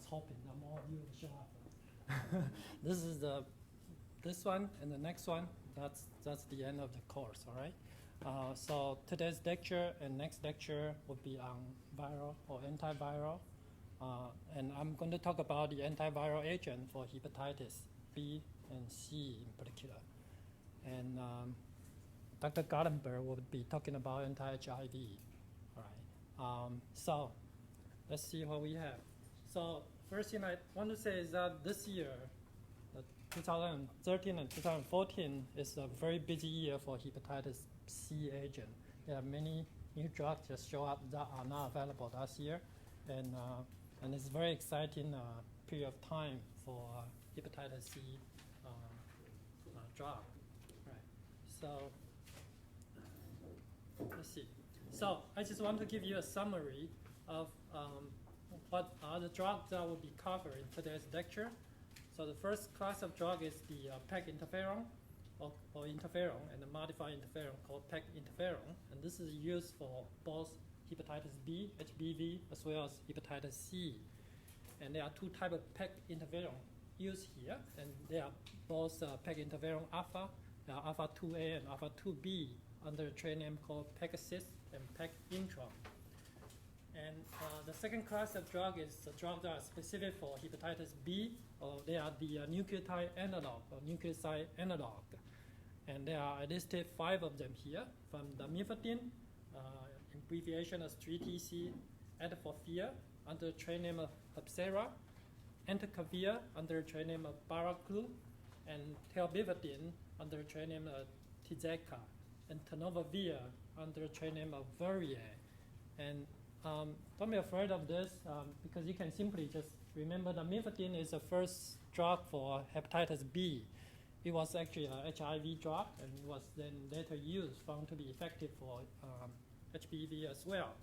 hoping that more of you will show up. This is this one and the next one. That's the end of the course. All right. So today's lecture and next lecture will be on viral or antiviral, and I'm going to talk about the antiviral agent for hepatitis B and C in particular. And Dr. Gartenberg will be talking about anti-HIV. All right. So let's see what we have. So first thing I want to say is that this year, 2013 and 2014 is a very busy year for hepatitis C agent. There are many new drugs that show up that are not available last year, and it's a very exciting period of time for hepatitis C drug. Right. So let's see. So I just want to give you a summary of what are the drugs that will be covered in today's lecture. So the first class of drug is the PEG interferon or interferon and the modified interferon called PEG interferon. And this is used for both hepatitis B, HBV, as well as hepatitis C. And there are two types of PEG interferon used here. And they are both PEG interferon alpha, alpha 2A and alpha 2B under a trade name called Pegasys and PEG intron. And the second class of drug is the drugs that are specific for hepatitis B, or they are the nucleotide analog or nucleoside analog. And there are listed 5 of them here, from the mifepristone, abbreviation as 3TC, adafovir, under the trade name of Hepcera, entecavir, under the trade name of Baraclu, and telbivadine, under the trade name of Tizeca, and tenofovir, under the trade name of Verrier. And don't be afraid of this because you can simply just remember that mifepristone is the first drug for hepatitis B. It was actually a HIV drug and it was then later used, found to be effective for HBV as well.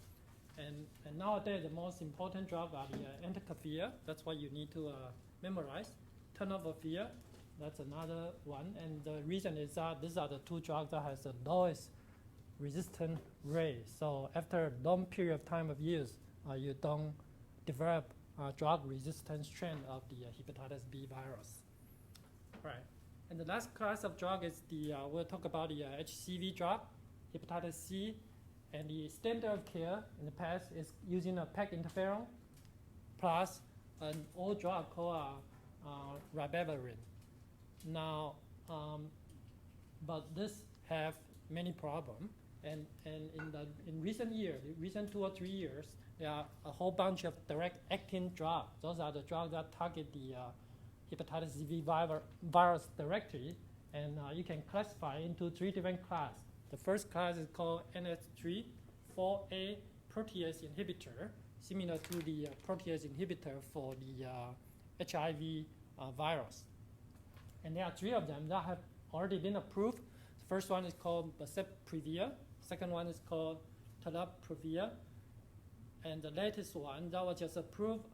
And nowadays the most important drug are the entecavir. That's what you need to memorize. Tenofovir, that's another one. And the reason is that these are the 2 drugs that has the lowest resistant rate. So after a long period of time of use, you don't develop drug resistance strain of the hepatitis B virus. Right. And the last class of drug is we'll talk about the HCV drug, hepatitis C, and the standard of care in the past is using a PEG interferon plus an old drug called ribavirin. Now, but this have many problems. And in recent years, recent 2 or 3 years, there are a whole bunch of direct-acting drugs. Those are the drugs that target the hepatitis B virus directly, and you can classify into 3 different classes. The first class is called NS3 4A protease inhibitor, similar to the protease inhibitor for the HIV virus. And there are 3 of them that have already been approved. The first one is called boceprevir. Second one is called tenofovir, and the latest one that was just approved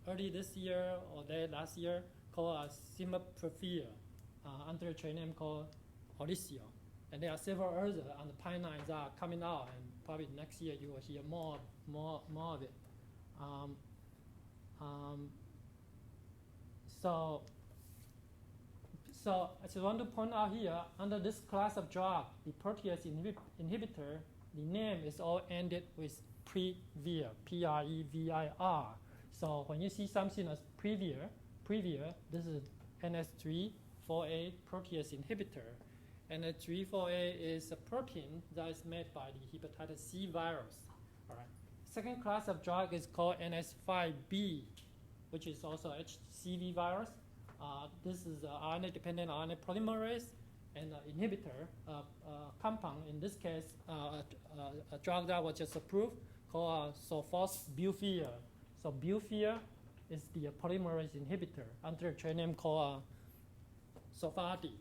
early this year or late last year called cimaprevir under a trade name called Olysio. And there are several others on the pipeline that are coming out, and probably next year you will hear more of it. So I just want to point out here, under this class of drug, the protease inhibitor, the name is all ended with previr, P-R-E-V-I-R. So when you see something as previr, this is NS3 4A protease inhibitor. NS3 4A is a protein that is made by the hepatitis C virus. All right. Second class of drug is called NS5B, which is also HCV virus. This is RNA-dependent RNA polymerase and inhibitor compound. In this case, a drug that was just approved called sofosbuvir. So buvir is the polymerase inhibitor under a trade name called Sovaldi.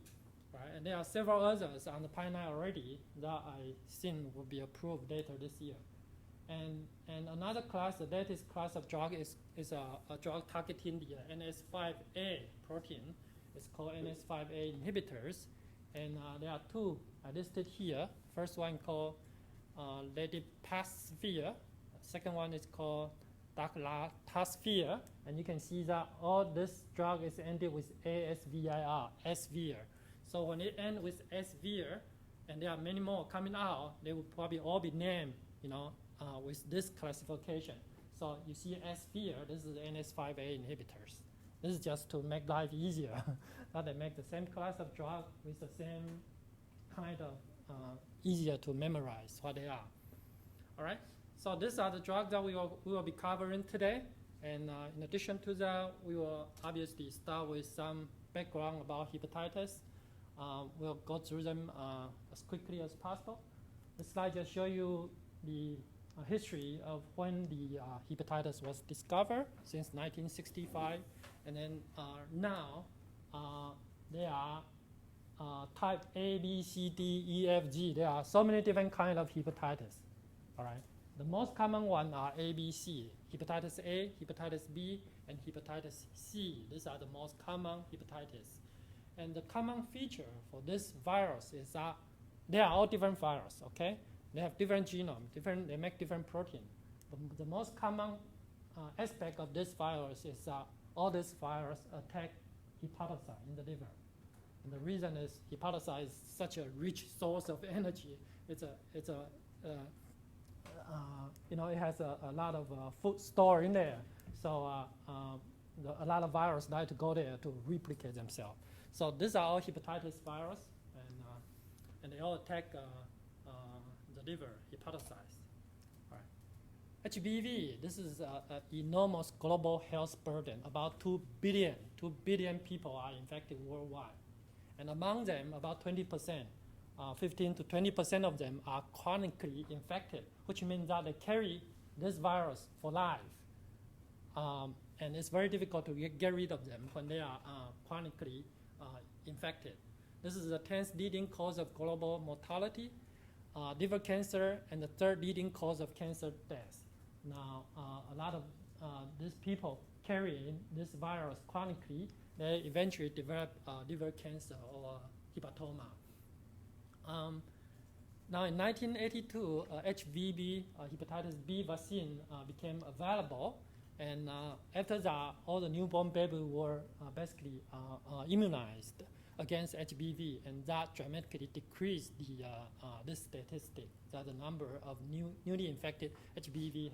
Right? And there are several others on the pipeline already that I think will be approved later this year. And another class, the latest class of drug is a drug targeting the NS5A protein. It's called NS5A inhibitors. And there are 2 listed here. First one called ledipasvir. Second one is called daclatasphere, and you can see that all this drug is ended with ASVIR, SVIR. So when it ends with SVIR, and there are many more coming out, they will probably all be named, with this classification. So you see SVIR, this is NS5A inhibitors. This is just to make life easier. That they make the same class of drug with the same kind of easier to memorize what they are. All right. So these are the drugs that we will be covering today. And in addition to that, we will obviously start with some background about hepatitis. We'll go through them as quickly as possible. This slide just shows you the history of when the hepatitis was discovered since 1965. And then now there are type A, B, C, D, E, F, G. There are so many different kinds of hepatitis. All right. The most common one are A, B, C. Hepatitis A, hepatitis B, and hepatitis C. These are the most common hepatitis. And the common feature for this virus is that they are all different viruses, okay? They have different genome, they make different protein. The most common aspect of this virus is that all these viruses attack hepatocyte in the liver. And the reason is hepatocyte is such a rich source of energy. It has a lot of food stored in there. So a lot of viruses like to go there to replicate themselves. So these are all hepatitis virus, and they all attack the liver, hepatocytes. All right. HBV, this is an enormous global health burden. About 2 billion people are infected worldwide. And among them, about 20%, 15 to 20% of them are chronically infected, which means that they carry this virus for life. And it's very difficult to get rid of them when they are chronically infected. This is the 10th leading cause of global mortality, liver cancer, and the 3rd leading cause of cancer deaths. Now, a lot of these people carrying this virus chronically, they eventually develop liver cancer or hepatoma. Now, in 1982, HBV, hepatitis B vaccine became available. And after that, all the newborn babies were basically immunized against HBV, and that dramatically decreased this statistic, that the number of newly infected HBV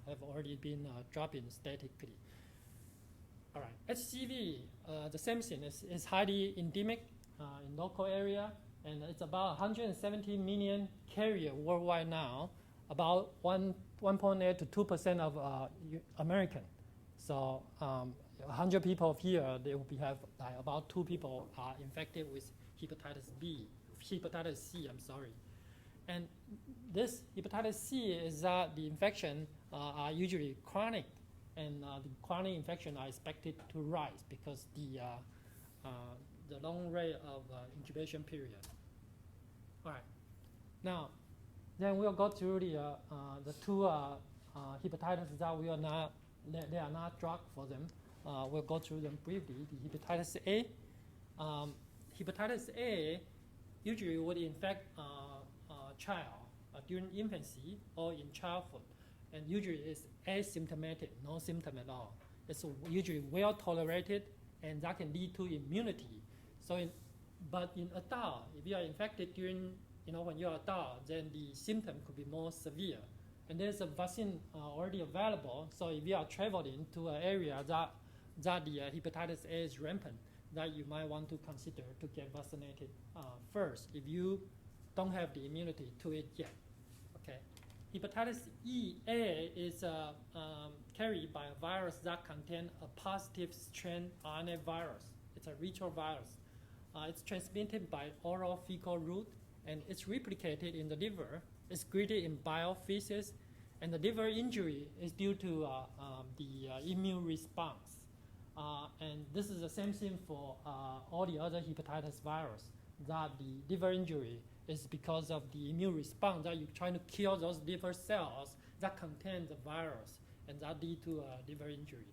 have already been dropping statically. All right, HCV, the same thing, is highly endemic in local area, and it's about 170 million carrier worldwide now, about 1.8 to 2% of American. So 100 people here, they will have like about 2 people are infected with hepatitis C, I'm sorry. And this hepatitis C is that the infection are usually chronic, and the chronic infection are expected to rise because the long rate of incubation period. All right, now then we'll go through the 2 hepatitis that they are not drug for them. We'll go through them briefly. The hepatitis A. Hepatitis A usually would infect a child during infancy or in childhood, and usually it's asymptomatic, no symptom at all. It's usually well tolerated, and that can lead to immunity. But in adult, if you are infected during, when you're adult, then the symptom could be more severe. And there's a vaccine already available. So if you are traveling to an area that the hepatitis A is rampant, that you might want to consider to get vaccinated first if you don't have the immunity to it yet. Okay. Hepatitis E-A is carried by a virus that contains a positive strain RNA virus. It's a retrovirus. It's transmitted by oral fecal route, and it's replicated in the liver. It's excreted in bile, feces, and the liver injury is due to the immune response. And this is the same thing for all the other hepatitis virus, that the liver injury is because of the immune response, that you're trying to kill those liver cells that contain the virus, and that lead to liver injury.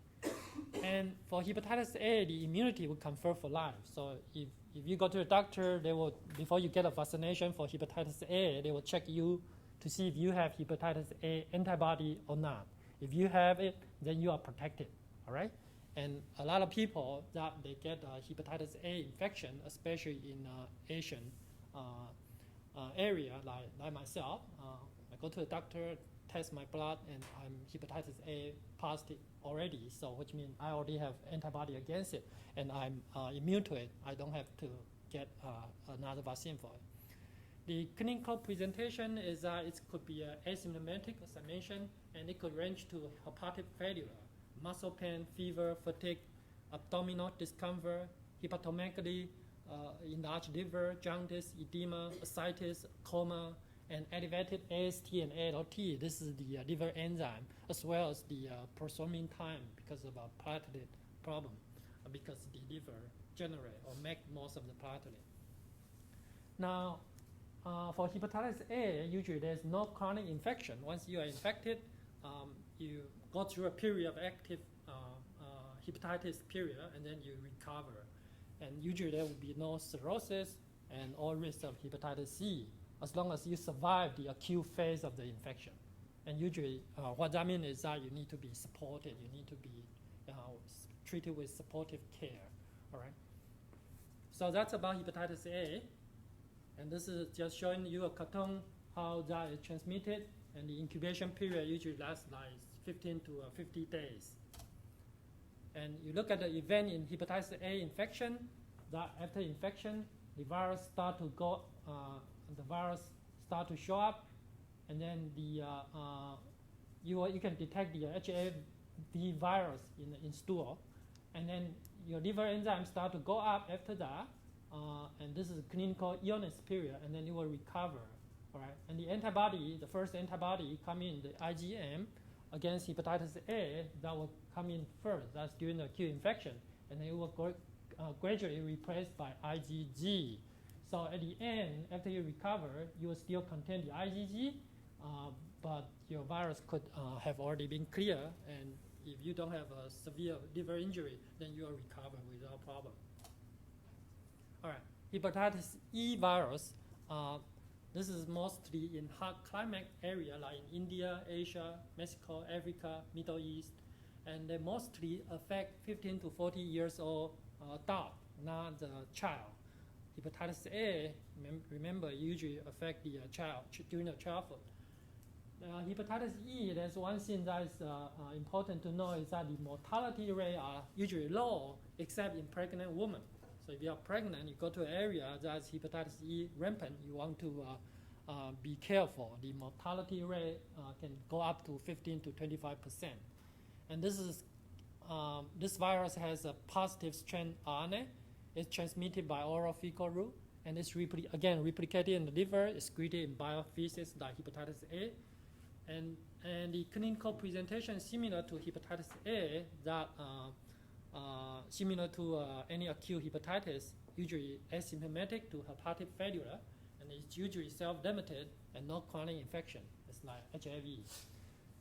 And for hepatitis A, the immunity will confer for life. So if you go to the doctor, they will, before you get a vaccination for hepatitis A, they will check you to see if you have hepatitis A antibody or not. If you have it, then you are protected, all right? And a lot of people that they get hepatitis A infection, especially in Asian area, like myself. I go to the doctor, test my blood, and I'm hepatitis A positive already. So which means I already have antibody against it, and I'm immune to it. I don't have to get another vaccine for it. The clinical presentation is it could be asymptomatic, as I mentioned, and it could range to hepatic failure, muscle pain, fever, fatigue, abdominal discomfort, hepatomegaly, enlarged liver, jaundice, edema, ascites, coma, and elevated AST and ALT. This is the liver enzyme, as well as the prosomine time because of a platelet problem, because the liver generate or make most of the platelet. Now, for hepatitis A, usually there's no chronic infection. Once you are infected, you go through a period of active hepatitis period, and then you recover. And usually there will be no cirrhosis and all risk of hepatitis C, as long as you survive the acute phase of the infection. And usually what that means is that you need to be supported, you need to be treated with supportive care, all right? So that's about hepatitis A. And this is just showing you a cartoon how that is transmitted, and the incubation period usually lasts like 15 to 50 days. And you look at the event in hepatitis A infection, that after infection, the virus start to show up, and then you can detect the HAV virus in stool, and then your liver enzymes start to go up after that, and this is clinical illness period, and then you will recover, all right? And the antibody, the first antibody come in, the IgM, against hepatitis A, that will come in first. That's during the acute infection, and then it will gradually replaced by IgG. So at the end, after you recover, you will still contain the IgG, but your virus could have already been cleared, and if you don't have a severe liver injury, then you will recover without problem. All right, hepatitis E virus. This is mostly in hot climate area like in India, Asia, Mexico, Africa, Middle East, and they mostly affect 15 to 40 years old adult, not the child. Hepatitis A, remember, usually affect the child during the childhood. Hepatitis E, there's one thing that is important to know is that the mortality rate are usually low, except in pregnant women. So if you are pregnant, you go to an area that's hepatitis E rampant, you want to be careful. The mortality rate can go up to 15 to 25%. And this virus has a positive strand RNA. It's transmitted by oral fecal route, and it's replicated in the liver, it's excreted in biofeces like hepatitis A. And the clinical presentation is similar to hepatitis A, that similar to any acute hepatitis, usually asymptomatic to hepatic failure, and it's usually self-limited and no chronic infection. It's like HIV.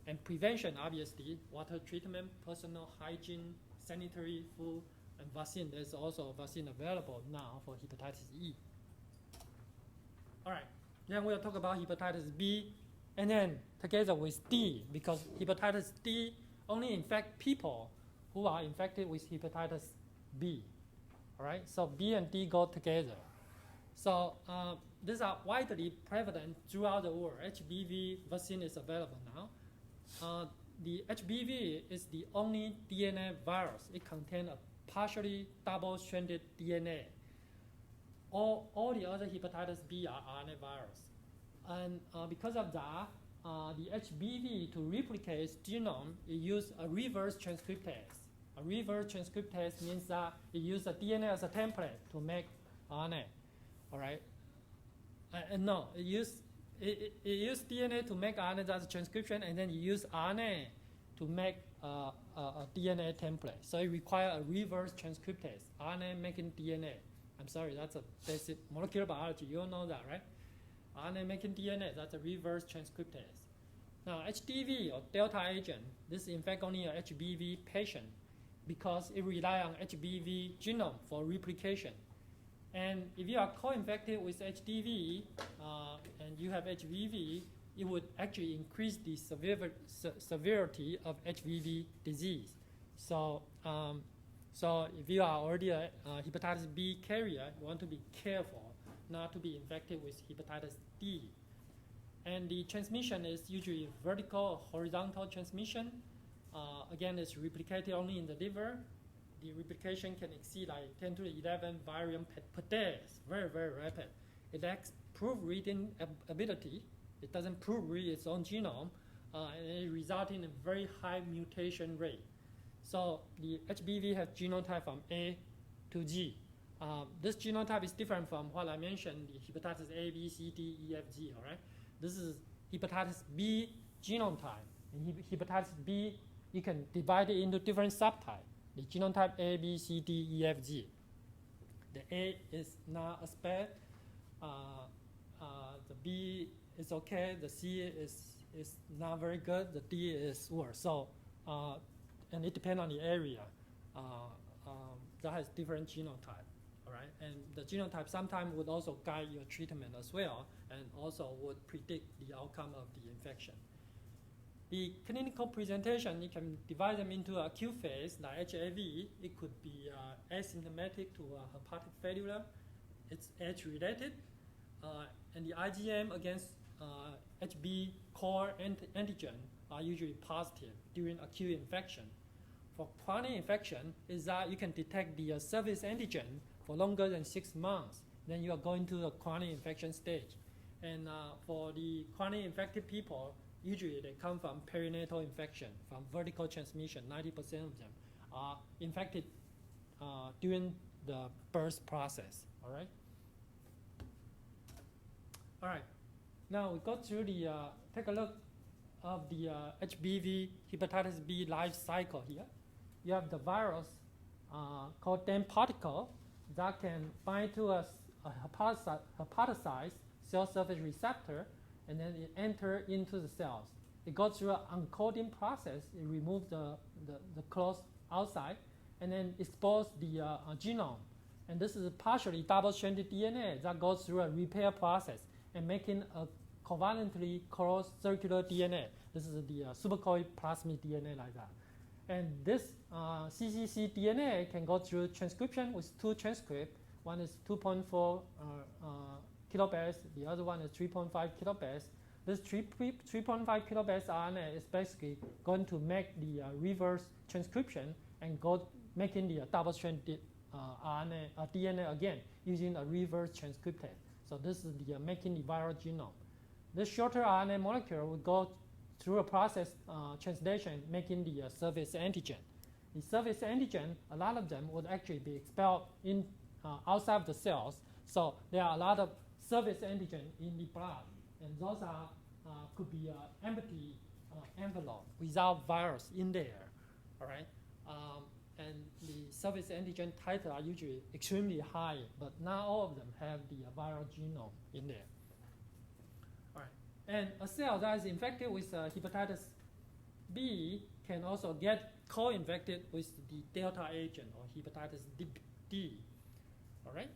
And prevention, obviously, water treatment, personal hygiene, sanitary, food, and vaccine. There's also a vaccine available now for hepatitis E. All right, then we'll talk about hepatitis B, and then together with D, because hepatitis D only infect people who are infected with hepatitis B. All right, so B and D go together. So these are widely prevalent throughout the world. HBV vaccine is available now. The HBV is the only DNA virus. It contains a partially double-stranded DNA. All the other hepatitis B are RNA virus. And because of that, the HBV to replicate its genome, it uses a reverse transcriptase. A reverse transcriptase means that it uses the DNA as a template to make RNA. All right? No, it uses DNA to make RNA as a transcription, and then you use RNA to make a DNA template. So it requires a reverse transcriptase, RNA making DNA. I'm sorry, that's a basic molecular biology. You all know that, right? RNA making DNA, that's a reverse transcriptase. Now, HDV or delta agent, this is in fact only a HBV patient because it relies on HBV genome for replication. And if you are co-infected with HDV and you have HBV, it would actually increase the severity of HBV disease. So, so if you are already a hepatitis B carrier, you want to be careful not to be infected with hepatitis D. And the transmission is usually vertical or horizontal transmission. Again, it's replicated only in the liver. The replication can exceed like 10 to the 11 virion per day. It's very, very rapid. It lacks proofreading ability. It doesn't proofread its own genome, and it results in a very high mutation rate. So the HBV has genotype from A to G. This genotype is different from what I mentioned, the hepatitis A, B, C, D, E, F, G, all right? This is hepatitis B genotype. In hepatitis B, you can divide it into different subtypes. The genotype A, B, C, D, E, F, G. The A is not as bad. The B is okay. The C is not very good. The D is worse. So, and it depends on the area. That has different genotype. All right, and the genotype sometimes would also guide your treatment as well, and also would predict the outcome of the infection. The clinical presentation, you can divide them into acute phase, like HAV. It could be asymptomatic to hepatic failure. It's age-related, and the IgM against HB core antigen are usually positive during acute infection. For chronic infection, is that you can detect the surface antigen for longer than 6 months. Then you are going to the chronic infection stage. And for the chronic infected people, usually they come from perinatal infection, from vertical transmission. 90% of them are infected during the birth process. All right. All right. Now we go through the take a look of the HBV hepatitis B life cycle here. You have the virus called DAM particle that can bind to a hepatocyte cell surface receptor, and then it enters into the cells. It goes through an uncoating process. It removes the cloth outside, and then exposes the genome. And this is partially double-stranded DNA that goes through a repair process and making a covalently closed circular DNA. This is the supercoiled plasmid DNA like that. And this CCC DNA can go through transcription with 2 transcripts. One is 2.4 kilobase, the other one is 3.5 kilobase. This 3.5 kilobase RNA is basically going to make the reverse transcription and making the double-stranded DNA again using a reverse transcriptase. So this is the making the viral genome. This shorter RNA molecule will go through a process translation, making the surface antigen. The surface antigen, a lot of them would actually be expelled in outside of the cells. So there are a lot of surface antigen in the blood, and those are could be empty envelope without virus in there. All right, and the surface antigen titers are usually extremely high, but not all of them have the viral genome in there. All right, and a cell that is infected with hepatitis B can also get co-infected with the delta agent or hepatitis D. All right.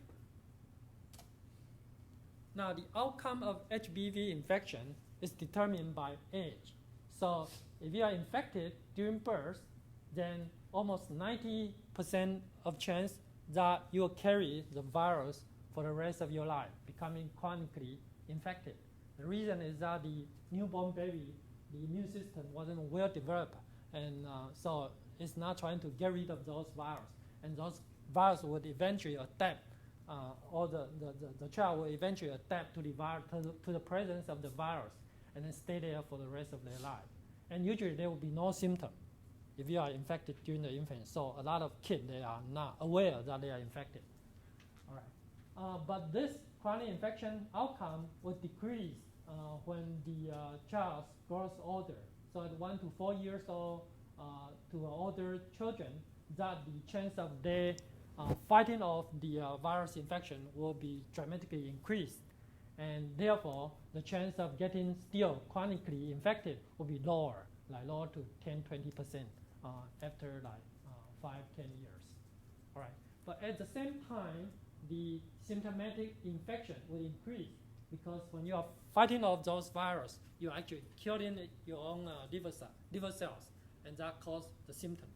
Now, the outcome of HBV infection is determined by age. So, if you are infected during birth, then almost 90% of chance that you will carry the virus for the rest of your life, becoming chronically infected. The reason is that the newborn baby, the immune system wasn't well developed, and so it's not trying to get rid of those viruses. And those viruses would eventually adapt, or the child will eventually adapt to the presence of the virus, and then stay there for the rest of their life. And usually there will be no symptom if you are infected during the infancy. So a lot of kids, they are not aware that they are infected. All right. But this chronic infection outcome will decrease when the child grows older. So at 1 to 4 years old to older children, that the chance of their fighting off the virus infection will be dramatically increased. And therefore, the chance of getting still chronically infected will be lower, like lower to 10, 20% after like 5, 10 years. All right. But at the same time, the symptomatic infection will increase because when you are fighting off those viruses, you are actually killing your own liver cells, and that causes the symptom.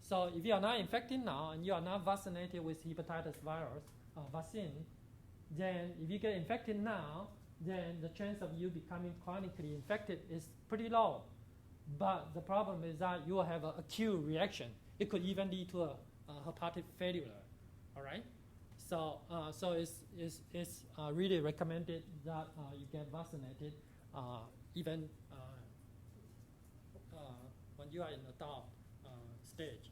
So if you are not infected now and you are not vaccinated with hepatitis virus vaccine, then if you get infected now, then the chance of you becoming chronically infected is pretty low. But the problem is that you will have an acute reaction. It could even lead to a hepatic failure. All right. So it's really recommended that you get vaccinated even when you are in adult stage.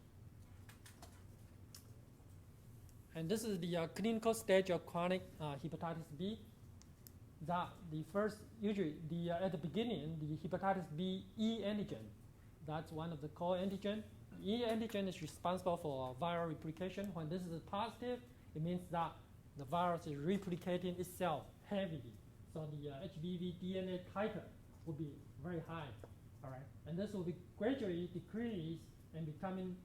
And this is the clinical stage of chronic hepatitis B. That the first, usually at the beginning, the hepatitis B E antigen, that's one of the core antigen. E antigen is responsible for viral replication. When this is positive, it means that the virus is replicating itself heavily. So the HBV DNA titer will be very high, all right? And this will be gradually decrease and becoming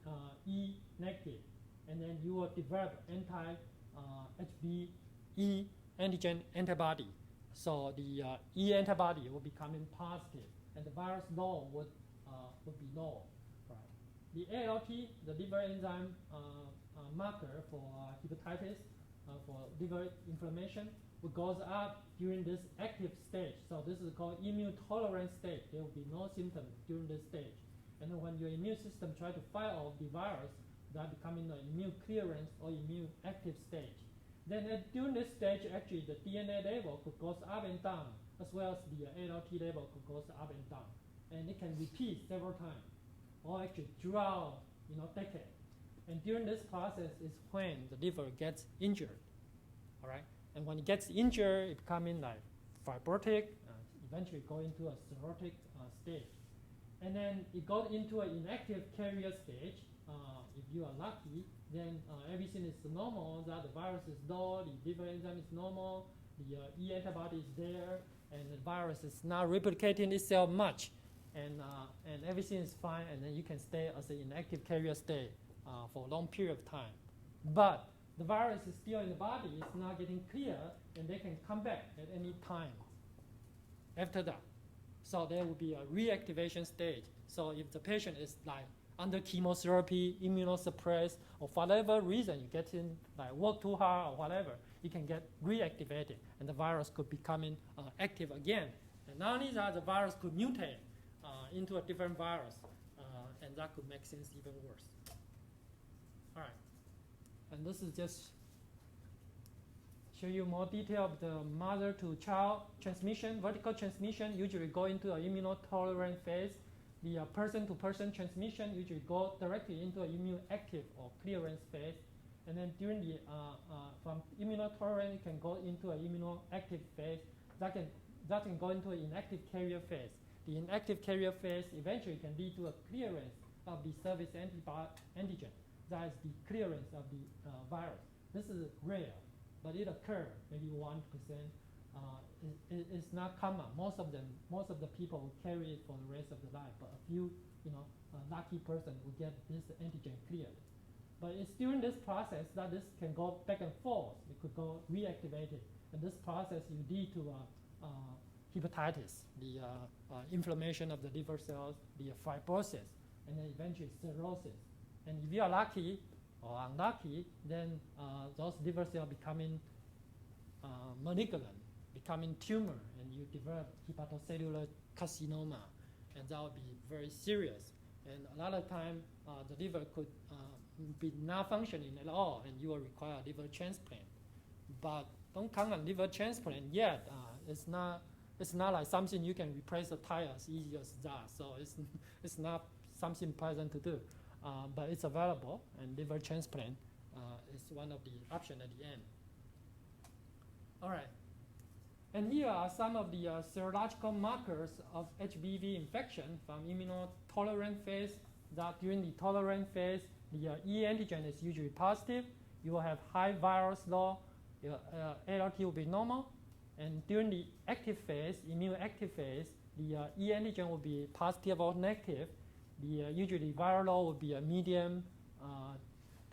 E negative. And then you will develop anti-HBe antigen antibody. So the E antibody will becoming positive, and the virus load would be low. Right? The ALT, the liver enzyme marker for hepatitis, for liver inflammation, will goes up during this active stage. So this is called immune tolerant stage. There will be no symptoms during this stage. And then when your immune system try to fight off the virus, that becoming an immune clearance or immune active stage. Then during this stage, actually the DNA level could go up and down, as well as the ALT level could go up and down. And it can repeat several times, or actually throughout decade. And during this process is when the liver gets injured, all right? And when it gets injured, it becoming like fibrotic, eventually go into a cirrhotic stage. And then it goes into an inactive carrier stage. If you are lucky, then everything is normal, that the virus is low, the liver enzyme is normal, the E antibody is there, and the virus is not replicating itself much, and everything is fine, and then you can stay as an inactive carrier state for a long period of time. But the virus is still in the body, it's not getting clear, and they can come back at any time after that. So there will be a reactivation stage. So if the patient is like under chemotherapy, immunosuppressed, or for whatever reason you get in, like work too hard or whatever, you can get reactivated, and the virus could becoming active again. And not only that, the virus could mutate into a different virus, and that could make things even worse. All right, and this is just show you more detail of the mother to child transmission. Vertical transmission usually go into an immunotolerant phase. The person-to-person transmission usually go directly into an immune-active or clearance phase. And then during the, from immunotolerant, it can go into an immunoactive phase. That can go into an inactive carrier phase. The inactive carrier phase eventually can lead to a clearance of the surface antigen. That is the clearance of the virus. This is rare, but it occurs maybe 1%. It's not common. Most of the people will carry it for the rest of their life, but a few, lucky person will get this antigen cleared. But it's during this process that this can go back and forth. It could go reactivated, and this process will lead to hepatitis, the inflammation of the liver cells, the fibrosis, and then eventually cirrhosis. And if you are lucky or unlucky, then those liver cells becoming malignant, becoming tumor, and you develop hepatocellular carcinoma, and that would be very serious. And a lot of time, the liver could be not functioning at all, and you will require a liver transplant. But don't count on liver transplant yet. It's not like something you can replace the tire as easy as that. So it's not something pleasant to do, but it's available, and liver transplant is one of the options at the end. All right. And here are some of the serological markers of HBV infection from immunotolerant phase. That during the tolerant phase, the E antigen is usually positive. You will have high virus load. Your ALT will be normal. And during the active phase, immune active phase, the E antigen will be positive or negative. The usually viral load will be a medium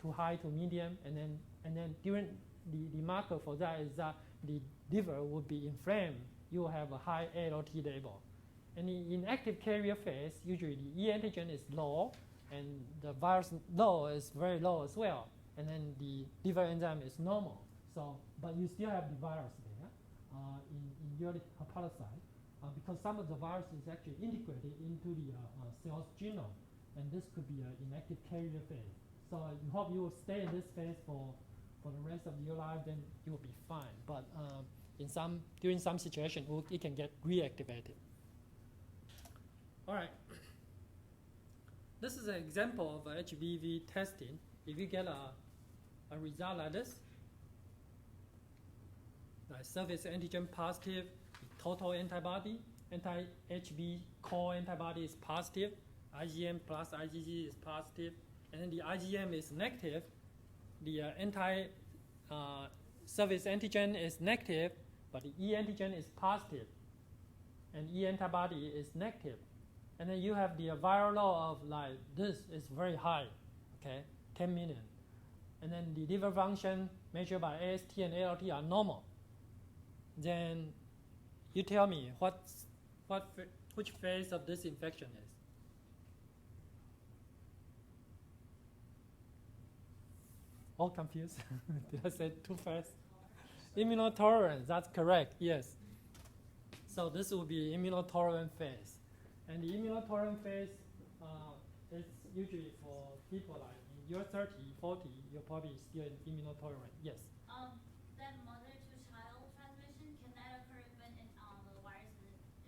to high to medium. And then during the marker for that is that the liver would be inflamed, you will have a high ALT level. And in active carrier phase, usually the E antigen is low, and the virus load is very low as well. And then the liver enzyme is normal. So, but you still have the virus there in your hepatocyte because some of the virus is actually integrated into the cell's genome, and this could be an inactive carrier phase. So I hope you will stay in this phase for the rest of your life, then you will be fine. But during some situation, it can get reactivated. All right. This is an example of HBV testing. If you get a result like this, like surface antigen positive, total antibody, anti-HB core antibody is positive, IgM plus IgG is positive, and then the IgM is negative, the surface antigen is negative, but the E antigen is positive, and E antibody is negative. And then you have the viral load of like this is very high, okay, 10 million. And then the liver function measured by AST and ALT are normal. Then you tell me which phase of this infection is. All confused? Did I say too fast? Immunotolerance, that's correct, yes. So this will be immunotolerant phase. And the immunotolerant phase is usually for people like in your 30, 40, you're probably still immunotolerant. Yes? That mother-to-child transmission, can that occur when the virus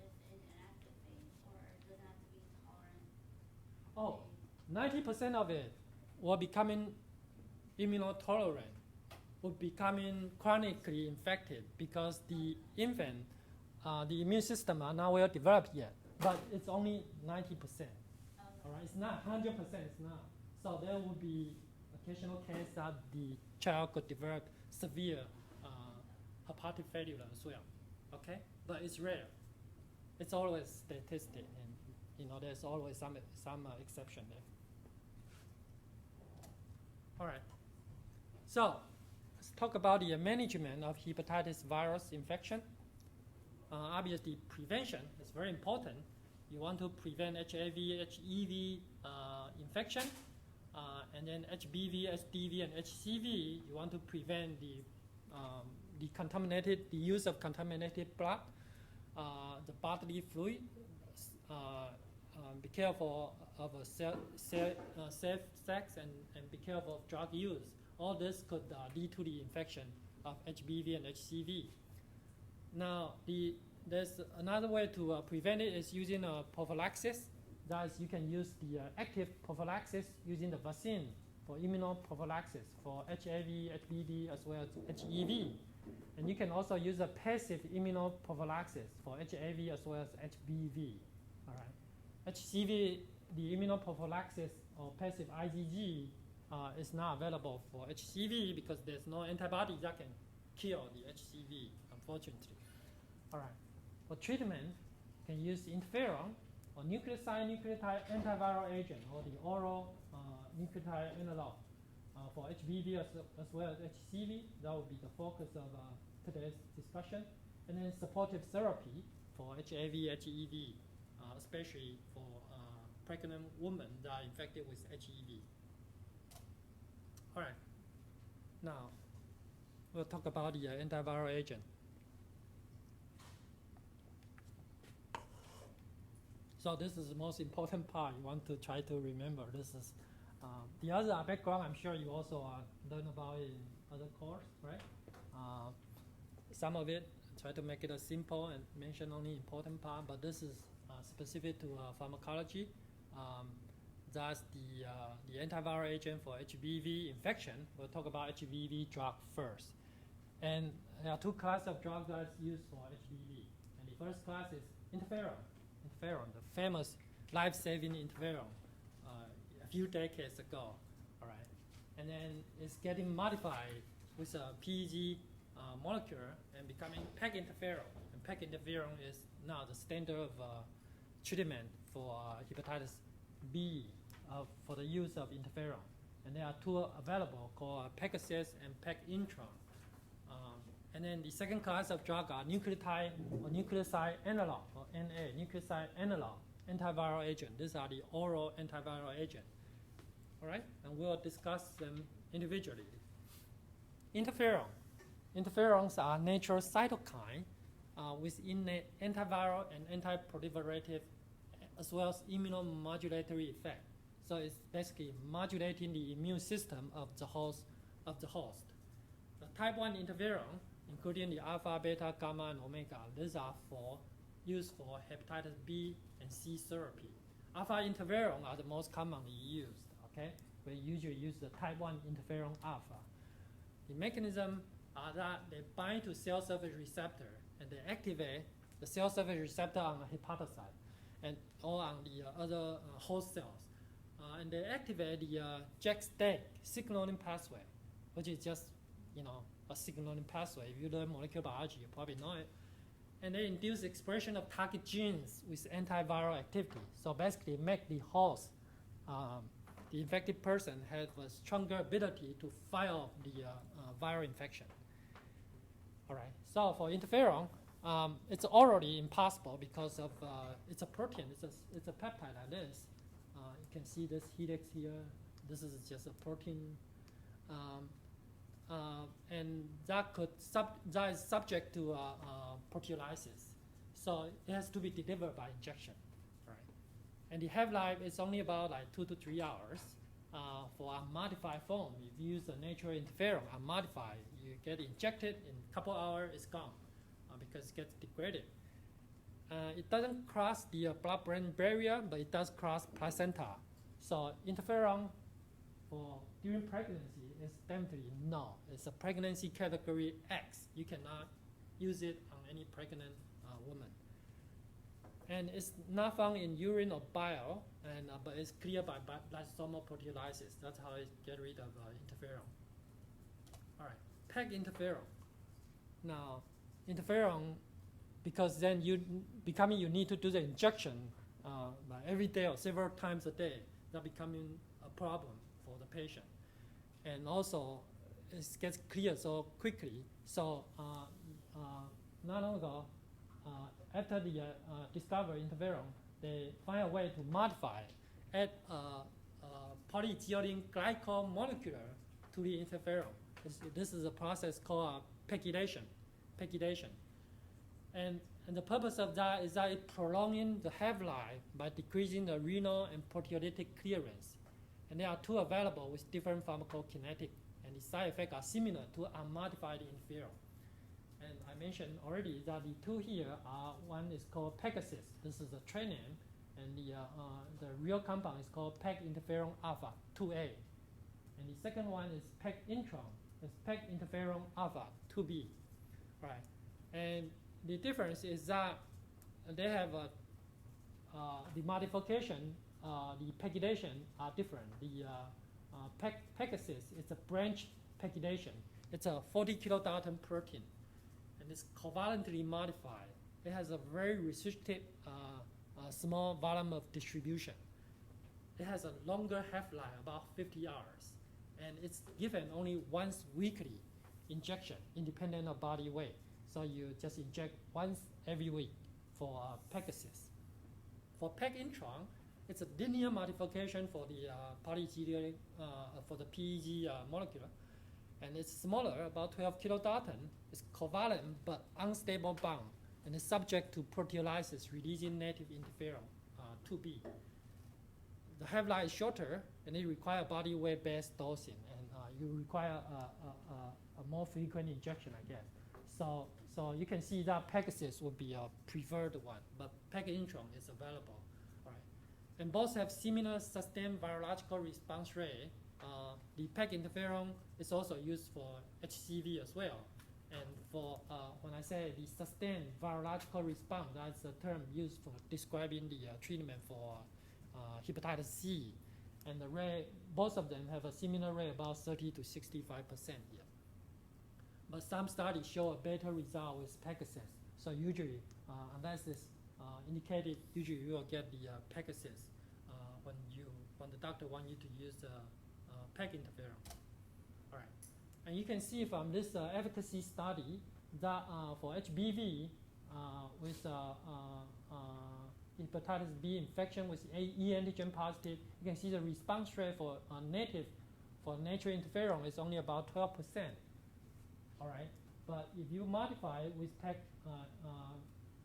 is in an active phase, or does it have to be tolerant? 90% of it will becoming immunotolerant, will becoming chronically infected because the infant, the immune system are not well developed yet. But it's only 90%. Okay. All right, it's not 100%. It's not. So there will be occasional case that the child could develop severe hepatic failure as well. Okay, but it's rare. It's always statistic, and there's always some exception there. All right. So let's talk about the management of hepatitis virus infection. Obviously, prevention is very important. You want to prevent HAV, HEV infection, and then HBV, HDV, and HCV. You want to prevent the use of contaminated blood, the bodily fluid. Be careful of safe sex, and be careful of drug use. All this could lead to the infection of HBV and HCV. Now, there's another way to prevent it is using a prophylaxis. That is, you can use the active prophylaxis using the vaccine for immunoprophylaxis for HIV, HBV, as well as HEV. And you can also use a passive immunoprophylaxis for HIV as well as HBV. All right. HCV, the immunoprophylaxis or passive IgG is not available for HCV because there's no antibody that can kill the HCV, unfortunately. All right. For treatment, you can use interferon or nucleotide antiviral agent or the oral nucleotide analog for HBV as well as HCV. That will be the focus of today's discussion. And then supportive therapy for HIV, HEV, especially for pregnant women that are infected with HEV. All right. Now, we'll talk about the antiviral agent. So this is the most important part you want to try to remember. This is the other background I'm sure you also learn about in other course, right? Some of it, try to make it simple and mention only important part, but this is specific to pharmacology. That's the antiviral agent for HBV infection. We'll talk about HBV drug first. And there are two classes of drugs that's used for HBV. And the first class is interferon, the famous life-saving interferon a few decades ago. All right. And then it's getting modified with a PEG molecule and becoming PEG interferon. And PEG interferon is now the standard of treatment for hepatitis B for the use of interferon. And there are two available called Pegasus and PEG Intron. And then the second class of drug are nucleotide or nucleoside analog, or NA, nucleoside analog antiviral agent. These are the oral antiviral agent. All right, and we'll discuss them individually. Interferon. Interferons are natural cytokine with innate antiviral and anti-proliferative as well as immunomodulatory effect. So it's basically modulating the immune system of the host. The type 1 interferon, including the alpha, beta, gamma, and omega, these are used for hepatitis B and C therapy. Alpha interferon are the most commonly used. Okay, we usually use the type 1 interferon alpha. The mechanism are that they bind to cell surface receptor and they activate the cell surface receptor on the hepatocyte and or on the other host cells. And they activate the JAK-STAT signaling pathway, which is just, a signaling pathway. If you learn molecular biology, you probably know it. And they induce expression of target genes with antiviral activity. So basically make the host, the infected person, have a stronger ability to fight off the viral infection. All right, so for interferon, it's already impossible because of it's a protein, it's a peptide like this. You can see this helix here. This is just a protein, and that is subject to proteolysis. So it has to be delivered by injection, right? And the half-life is only about like 2 to 3 hours. For a modified form, if you use a natural interferon, unmodified, you get injected in a couple hours, it's gone because it gets degraded. It doesn't cross the blood-brain barrier, but it does cross placenta. So interferon during pregnancy is definitely no. It's a pregnancy category X. You cannot use it on any pregnant woman. And it's not found in urine or bile, but it's cleared by lysosomal proteolysis. That's how it get rid of interferon. All right, PEG interferon. Now, interferon, because then you need to do the injection like every day or several times a day. That becoming a problem for the patient, and also it gets cleared so quickly. So not long ago, after the discovery interferon, they find a way to modify, add polyethylene glycol molecule to the interferon. This is a process called pegylation. And the purpose of that is that it's prolonging the half-life by decreasing the renal and proteolytic clearance. And there are two available with different pharmacokinetic, and the side effects are similar to unmodified interferon. And I mentioned already that the two here are, one is called Pegasus. This is a trade name, and the real compound is called PEG interferon alpha 2A. And the second one is PEG intron. It's PEG interferon alpha 2B, right? And the difference is that they have the modification, the pegylation are different. The Pegasus is a branch pegylation. It's a 40 kilodalton protein, and it's covalently modified. It has a very restricted small volume of distribution. It has a longer half-life, about 50 hours, and it's given only once weekly injection, independent of body weight. So you just inject once every week for Pegasus. For PEG intron, it's a linear modification for the polyethylene, for the PEG molecule, and it's smaller, about 12 kilodalton. It's covalent but unstable bond, and it's subject to proteolysis, releasing native interferon 2B. The half-life is shorter, and it requires body weight-based dosing, and you require a more frequent injection, I guess. So you can see that Pegasus would be a preferred one, but PEG intron is available. All right. And both have similar sustained virological response rate. The PEG interferon is also used for HCV as well. And for when I say the sustained virological response, that's the term used for describing the treatment for hepatitis C. And the rate, both of them have a similar rate, about 30 to 65% here. But some studies show a better result with Pegasus. So usually, unless it's indicated, usually you will get the Pegasus when the doctor wants you to use the PEG interferon. All right, and you can see from this efficacy study that for HBV with hepatitis B infection with E antigen positive, you can see the response rate for natural interferon is only about 12%. All right, but if you modify it with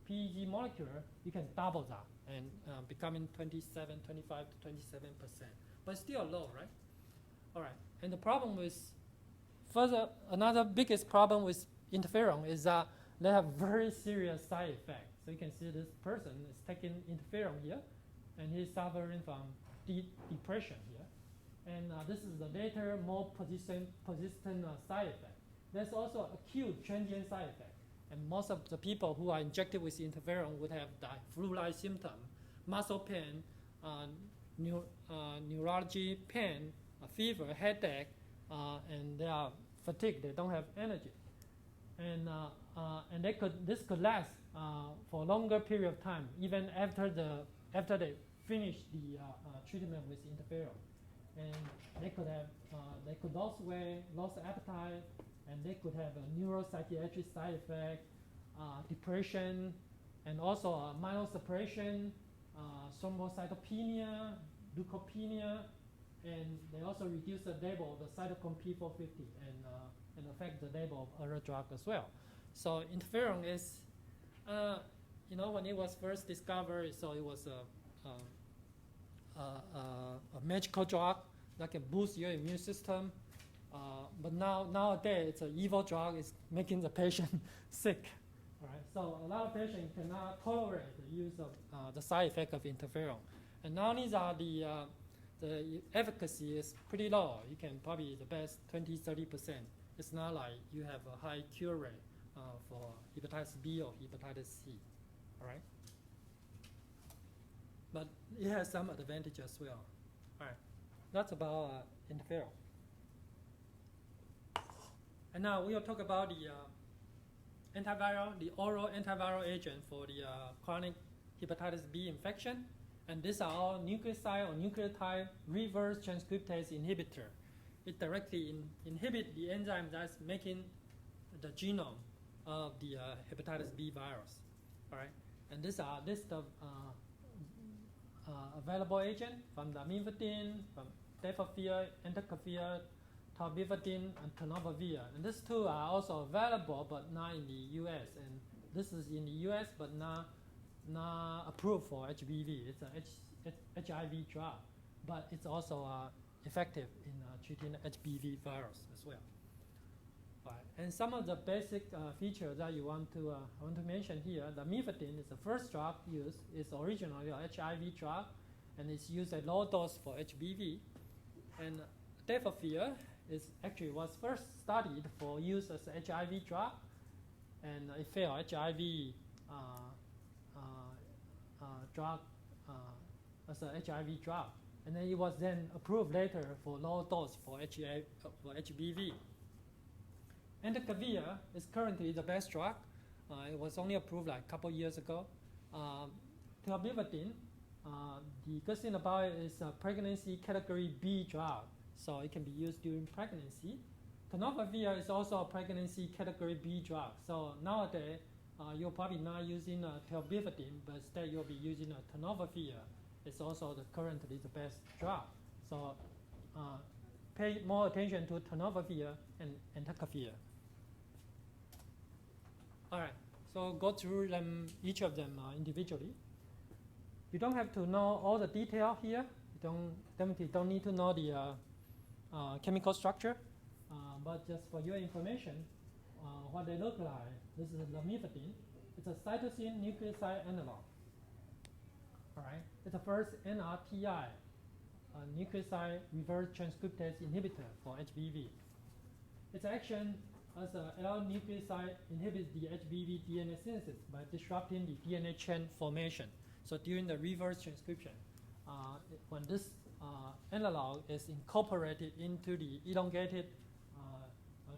PEG molecular, you can double that and becoming 25 to 27%. But still low, right? All right, and the problem with another biggest problem with interferon is that they have very serious side effects. So you can see this person is taking interferon here, and he's suffering from depression here. And this is the later, more persistent side effect. There's also acute transient side effect. And most of the people who are injected with interferon would have the flu-like symptom, muscle pain, neurology pain, fever, headache, and they are fatigued. They don't have energy, and this could last for a longer period of time, even after they finish the treatment with interferon. And they could lose weight, lose appetite, and they could have a neuropsychiatric side effect, depression, and also myelosuppression, thrombocytopenia, leukopenia, and they also reduce the level of the cytochrome P450 and affect the level of other drug as well. So interferon is, when it was first discovered, so it was a magical drug that can boost your immune system. But nowadays, it's an evil drug. It's making the patient sick. All right? So a lot of patients cannot tolerate the use of the side effect of interferon. And not only that, the efficacy is pretty low. You can probably the best 20-30%. It's not like you have a high cure rate for hepatitis B or hepatitis C. All right? But it has some advantage as well. All right, that's about interferon. And now we'll talk about the the oral antiviral agent for the chronic hepatitis B infection. And these are all nucleoside or nucleotide reverse transcriptase inhibitor. It directly inhibits the enzyme that's making the genome of the hepatitis B virus. All right, and these are list of available agent from lamivudine, from tenofovir, entecavir, tobevibudine, and tenofovir. And these two are also available, but not in the U.S. And this is in the U.S., but not approved for HBV. It's a HIV drug, but it's also effective in treating HBV virus as well. Right. And some of the basic features that you want to mention here, the lamivudine is the first drug used. It's originally an HIV drug, and it's used at low dose for HBV. And tenofovir was first studied for use as an HIV drug, and it failed HIV drug as an HIV drug, and then it was then approved later for low dose for HBV. Entecavir is currently the best drug. It was only approved like a couple years ago. Tobevibudine, the good thing about it is a pregnancy category B drug, so it can be used during pregnancy. Tenofovir is also a pregnancy category B drug. So nowadays, you're probably not using tobevibudine, but instead you'll be using tenofovir. It's also currently the best drug. So pay more attention to tenofovir and entecavir. All right, so go through them, each of them individually. You don't have to know all the detail here. You definitely don't need to know the chemical structure, but just for your information, what they look like. This is lamivudine. It's a cytosine nucleoside analog. All right, it's the first NRTI, nucleoside reverse transcriptase inhibitor for HBV. Its action as a L nucleoside inhibits the HBV DNA synthesis by disrupting the DNA chain formation. So during the reverse transcription, when this analog is incorporated into the elongated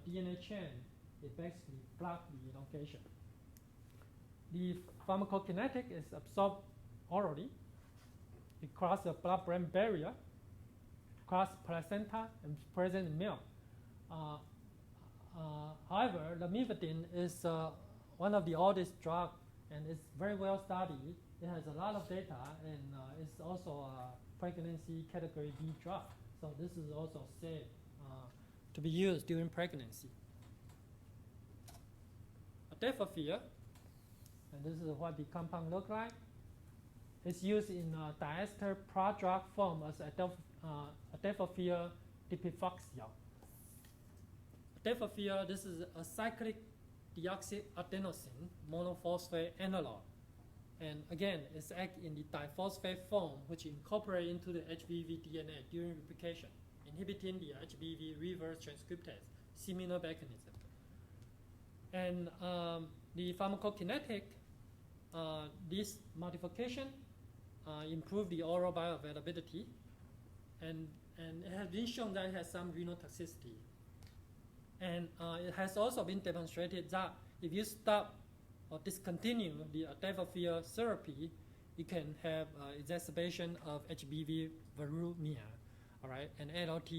DNA chain, it basically blocks the elongation. The pharmacokinetic is absorbed orally. It crosses the blood-brain barrier, crosses placenta, and present in milk. However, lamivudine is one of the oldest drugs and it's very well studied. It has a lot of data and it's also a pregnancy category B drug. So this is also safe to be used during pregnancy. Adefovir, and this is what the compound looks like. It's used in diester prodrug form as adefovir dipifoxyl. Adefovir, this is a cyclic deoxyadenosine monophosphate analog. And again, it's act in the diphosphate form, which incorporate into the HBV DNA during replication, inhibiting the HBV reverse transcriptase, similar mechanism. And the pharmacokinetic, this modification improve the oral bioavailability, and it has been shown that it has some renal toxicity. And it has also been demonstrated that if you stop or discontinue the adefovir therapy, you can have exacerbation of HBV viremia, all right, and ALT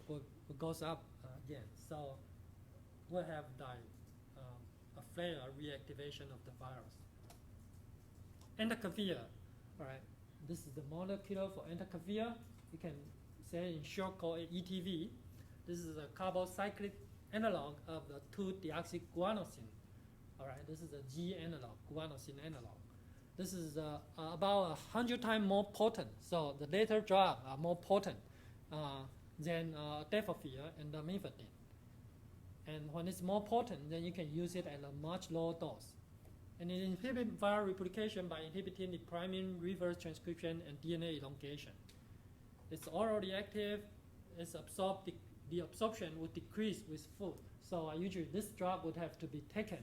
will goes up again. So we'll have a flare reactivation of the virus. Entecavir, all right, this is the molecule for entecavir. You can say in short call it ETV. This is a carbocyclic analog of the 2-deoxyguanosine. All right, this is a G analog, guanosine analog. This is about 100 times more potent. So the later drugs are more potent than adefovir and lamivudine. And when it's more potent, then you can use it at a much lower dose. And it inhibits viral replication by inhibiting the priming reverse transcription and DNA elongation. It's orally active. It's absorbed. The absorption would decrease with food. So usually this drug would have to be taken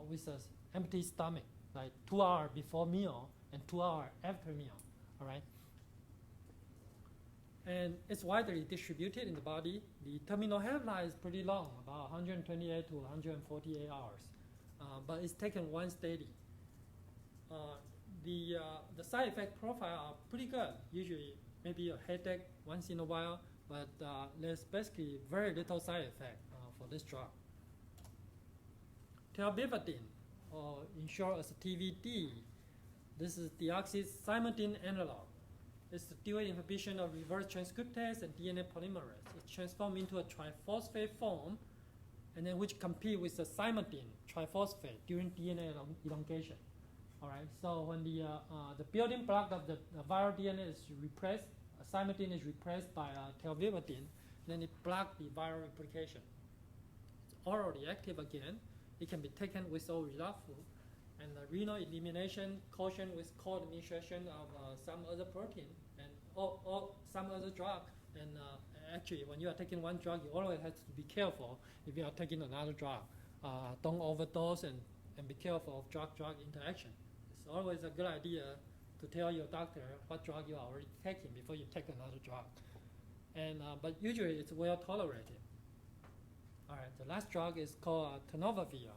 with an empty stomach, like 2 hours before meal and 2 hours after meal, all right? And it's widely distributed in the body. The terminal half-life is pretty long, about 128 to 148 hours, but it's taken once daily. The side effect profile are pretty good. Usually maybe a headache once in a while, but there's basically very little side effect for this drug. Tervivudine, or in short as TVD, this is deoxythymidine analog. It's the dual inhibition of reverse transcriptase and DNA polymerase. It's transformed into a triphosphate form, and then which compete with the thymidine triphosphate during DNA elongation. All right. So when the building block of the viral DNA is repressed, thymidine is replaced by tervivudine, then it blocks the viral replication. It's orally active again. It can be taken with or without food. And renal elimination caution with co-administration of some other protein and or some other drug. And actually, when you are taking one drug, you always have to be careful if you are taking another drug. Don't overdose and be careful of drug-drug interaction. It's always a good idea to tell your doctor what drug you are already taking before you take another drug. And but usually it's well tolerated. All right, the last drug is called tenofovir.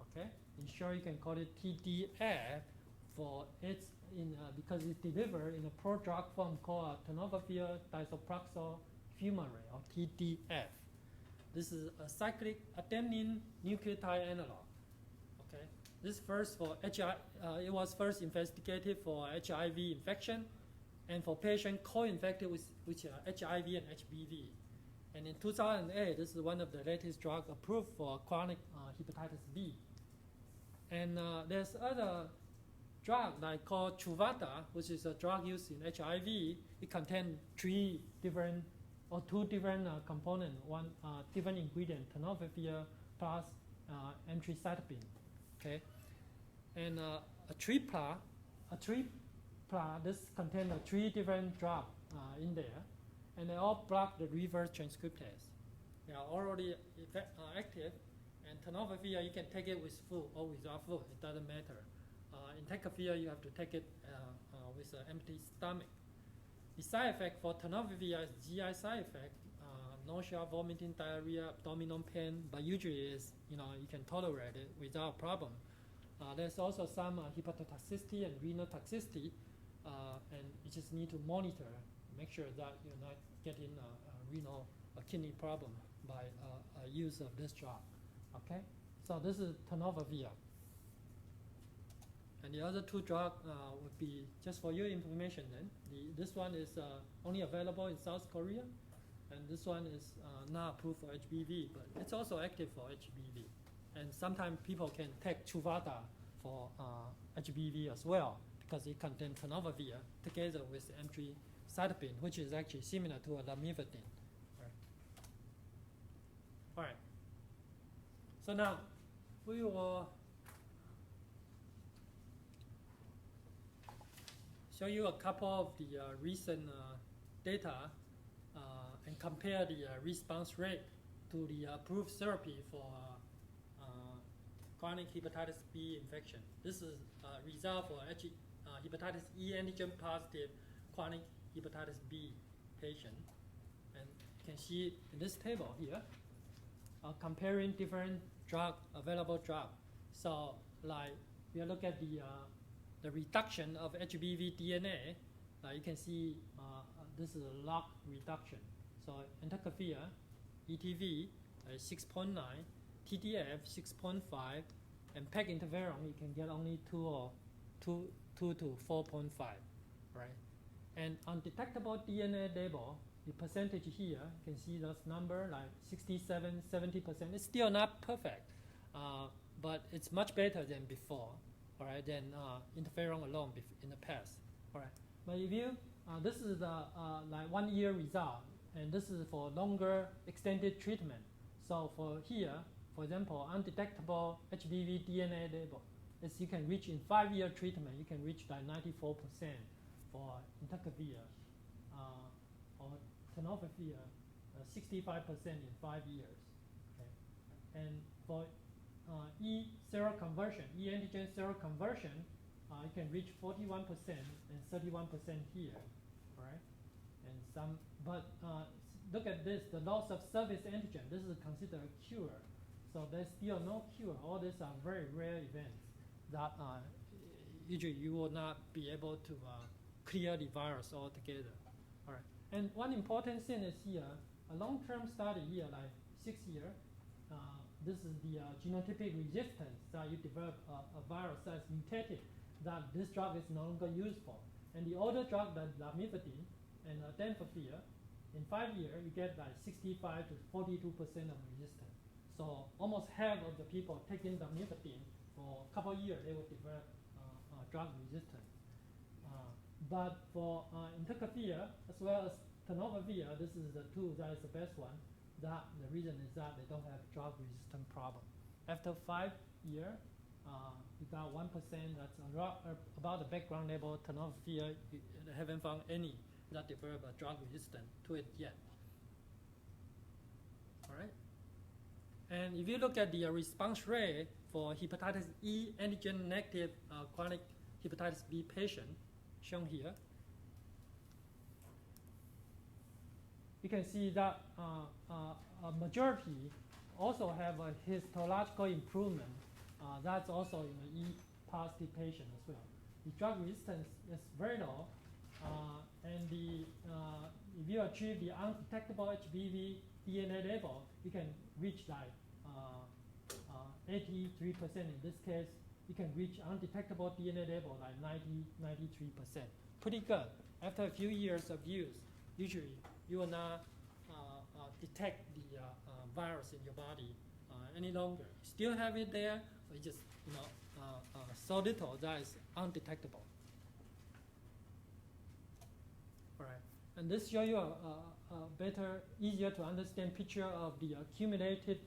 Okay, in short you can call it TDF for it's in because it's delivered in a prodrug form called tenofovir disoproxil fumarate or TDF. This is a cyclic adenine nucleotide analog. Okay, this first for it was first investigated for HIV infection and for patients co-infected with HIV and HBV. And in 2008, this is one of the latest drugs approved for chronic hepatitis B. And there's other drug like called Truvada, which is a drug used in HIV. It contains two different components, one different ingredient, tenofovir plus emtricitabine. Okay, and a tripla, this contains 3 different drugs in there. And they all block the reverse transcriptase. They are already active, and tenofovir you can take it with food or without food. It doesn't matter. Entecavir you have to take it with an empty stomach. The side effect for tenofovir is GI side effect, nausea, vomiting, diarrhea, abdominal pain, but usually is you can tolerate it without problem. There's also some hepatotoxicity and renal toxicity, and you just need to monitor. Make sure that you're not getting a renal or kidney problem by use of this drug. Okay, so this is tenofovir. And the other two drugs would be, just for your information then, this one is only available in South Korea, and this one is not approved for HBV, but it's also active for HBV. And sometimes people can take Truvada for HBV as well, because it contains tenofovir together with emtricitabine, which is actually similar to a lamivudine. All right. So now we will show you a couple of the recent data and compare the response rate to the approved therapy for chronic hepatitis B infection. This is a result for hepatitis E antigen positive chronic hepatitis B patient. And you can see in this table here, comparing different available drug. So like we look at the reduction of HBV DNA, you can see this is a log reduction. So entecavir, ETV 6.9, TDF 6.5, and PEG interferon you can get only 2 to 4.5, right? And undetectable DNA label, the percentage here, you can see this number like 67, 70%. It's still not perfect, but it's much better than before, all right, than interferon alone in the past, all right. But if you, this is the like 1 year result, and this is for longer extended treatment. So for here, for example, undetectable HBV DNA label, is you can reach in 5-year treatment, you can reach like 94% for entecavir, or tenofovir, 65% in 5 years. Okay. And for E seroconversion, E antigen seroconversion, you can reach 41% and 31% here, right? And some, but look at this, the loss of surface antigen. This is considered a cure. So there's still no cure. All these are very rare events that usually you will not be able to clear the virus altogether. All right. And one important thing is here, a long-term study here, like 6 years. This is the genotypic resistance that you develop a virus that's mutated, that this drug is no longer used for. And the older drug, like lamivudine and tenofovir, in 5 years you get like 65 to 42% of resistance. So almost half of the people taking lamivudine for a couple of years, they will develop drug resistance. But for entecavir as well as tenofovir, this is the two that is the best one. That the reason is that they don't have drug resistant problem. After 5 years, you got 1%. That's about the background level. Tenofovir, you haven't found any that develop a drug resistant to it yet. All right. And if you look at the response rate for hepatitis E antigen negative chronic hepatitis B patient, shown here, you can see that a majority also have a histological improvement. That's also in the E positive patient as well. The drug resistance is very low, and if you achieve the undetectable HBV DNA level, you can reach like 83%. In this case, you can reach undetectable DNA level like 93%. Pretty good. After a few years of use, usually you will not detect the virus in your body any longer. You still have it there, but just so little that is undetectable. All right, and this shows you a better, easier to understand picture of the accumulated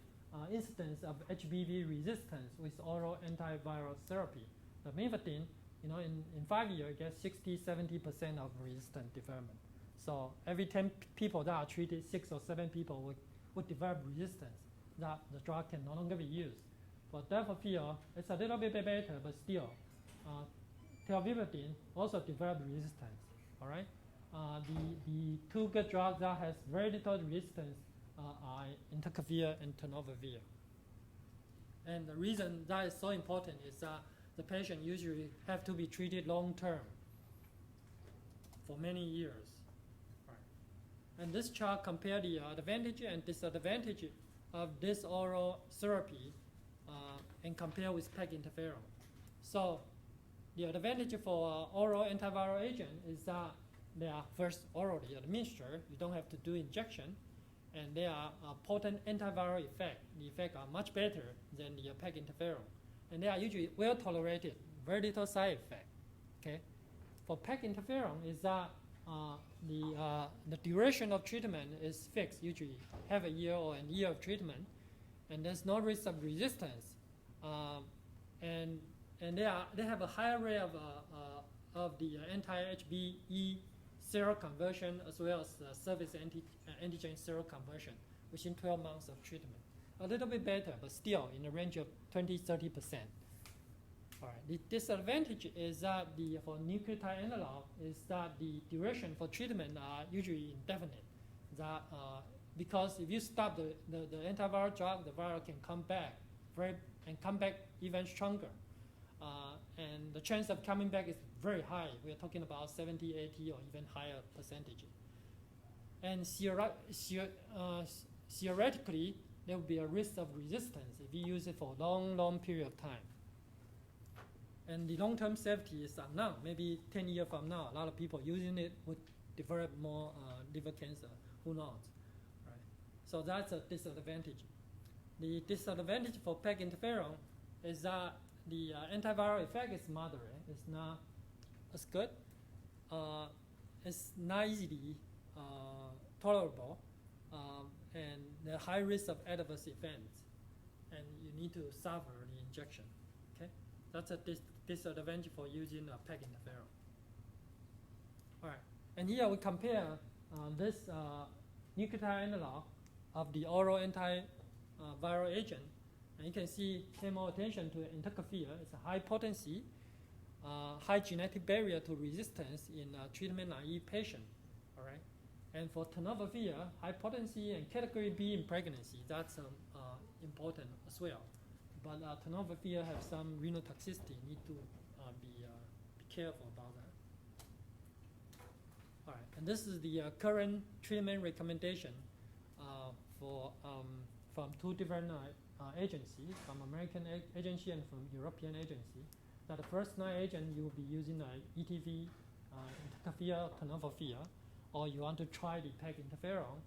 incidence of HBV resistance with oral antiviral therapy. The lamivudine, in 5 years, gets 60–70% of resistant development. So every 10 people that are treated, 6 or 7 people would develop resistance, that the drug can no longer be used. For tenofovir, it's a little bit better, but still, telavirdine also developed resistance. All right, the two good drugs that has very little resistance are entecavir and tenofovir. And the reason that is so important is that the patient usually have to be treated long term for many years. And this chart compare the advantage and disadvantage of this oral therapy and compare with PEG interferon. So the advantage for oral antiviral agent is that they are first orally administered. You don't have to do injection, and they are a potent antiviral effect. The effect are much better than the PEG interferon, and they are usually well tolerated, very little side effect. Okay, for PEG interferon is that the duration of treatment is fixed, usually half a year or a year of treatment, and there's no risk of resistance, and they have a higher rate of the anti-HBe seroconversion as well as surface antigen seroconversion within 12 months of treatment. A little bit better, but still in the range of 20-30%. All right. The disadvantage is that for nucleotide analog is that the duration for treatment are usually indefinite. That because if you stop the antiviral drug, the viral can come back even stronger. And the chance of coming back is very high. We're talking about 70, 80, or even higher percentage. And theoretically, there will be a risk of resistance if you use it for a long period of time. And the long-term safety is unknown. Maybe 10 years from now, a lot of people using it would develop more liver cancer. Who knows? Right? So that's a disadvantage. The disadvantage for PEG interferon is that the antiviral effect is moderate. It's not as good. It's not easily tolerable, and the high risk of adverse events, and you need to suffer the injection. Okay, that's a disadvantage for using PEG interferon. All right, and here we compare this nucleotide analog of the oral antiviral agent. And you can see, pay more attention to entecavir. It's a high potency, high genetic barrier to resistance in treatment-naive patient. All right, and for tenofovir, high potency and category B in pregnancy. That's important as well. But tenofovir have some renal toxicity. Need to be careful about that. All right, and this is the current treatment recommendation from two different agencies, from American agency and from European agency. That the first line agent you will be using ETV, entecavir, tenofovir, or you want to try the PEG interferon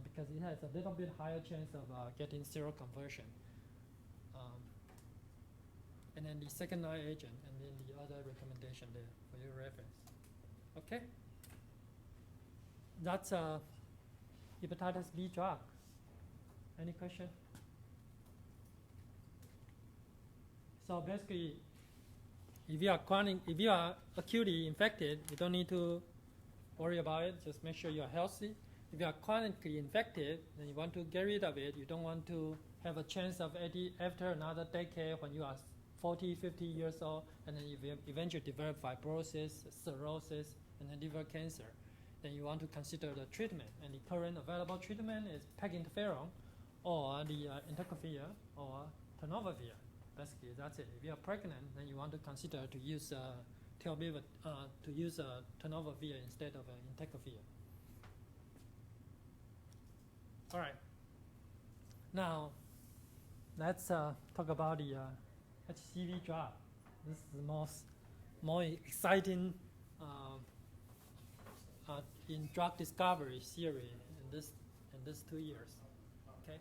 because it has a little bit higher chance of getting seroconversion. And then the second line agent, and then the other recommendation there for your reference. Okay? That's hepatitis B drug. Any question? So basically, if you are acutely infected, you don't need to worry about it. Just make sure you're healthy. If you are chronically infected, then you want to get rid of it. You don't want to have a chance of after another decade when you are 40, 50 years old, and then you eventually develop fibrosis, cirrhosis, and then liver cancer. Then you want to consider the treatment. And the current available treatment is PEG interferon, or the entecavir, or tenofovir. Basically, that's it. If you are pregnant, then you want to consider to use tenofovir instead of entecavir. All right. Now, let's talk about the HCV drug. This is the more exciting in drug discovery theory in this 2 years. Okay.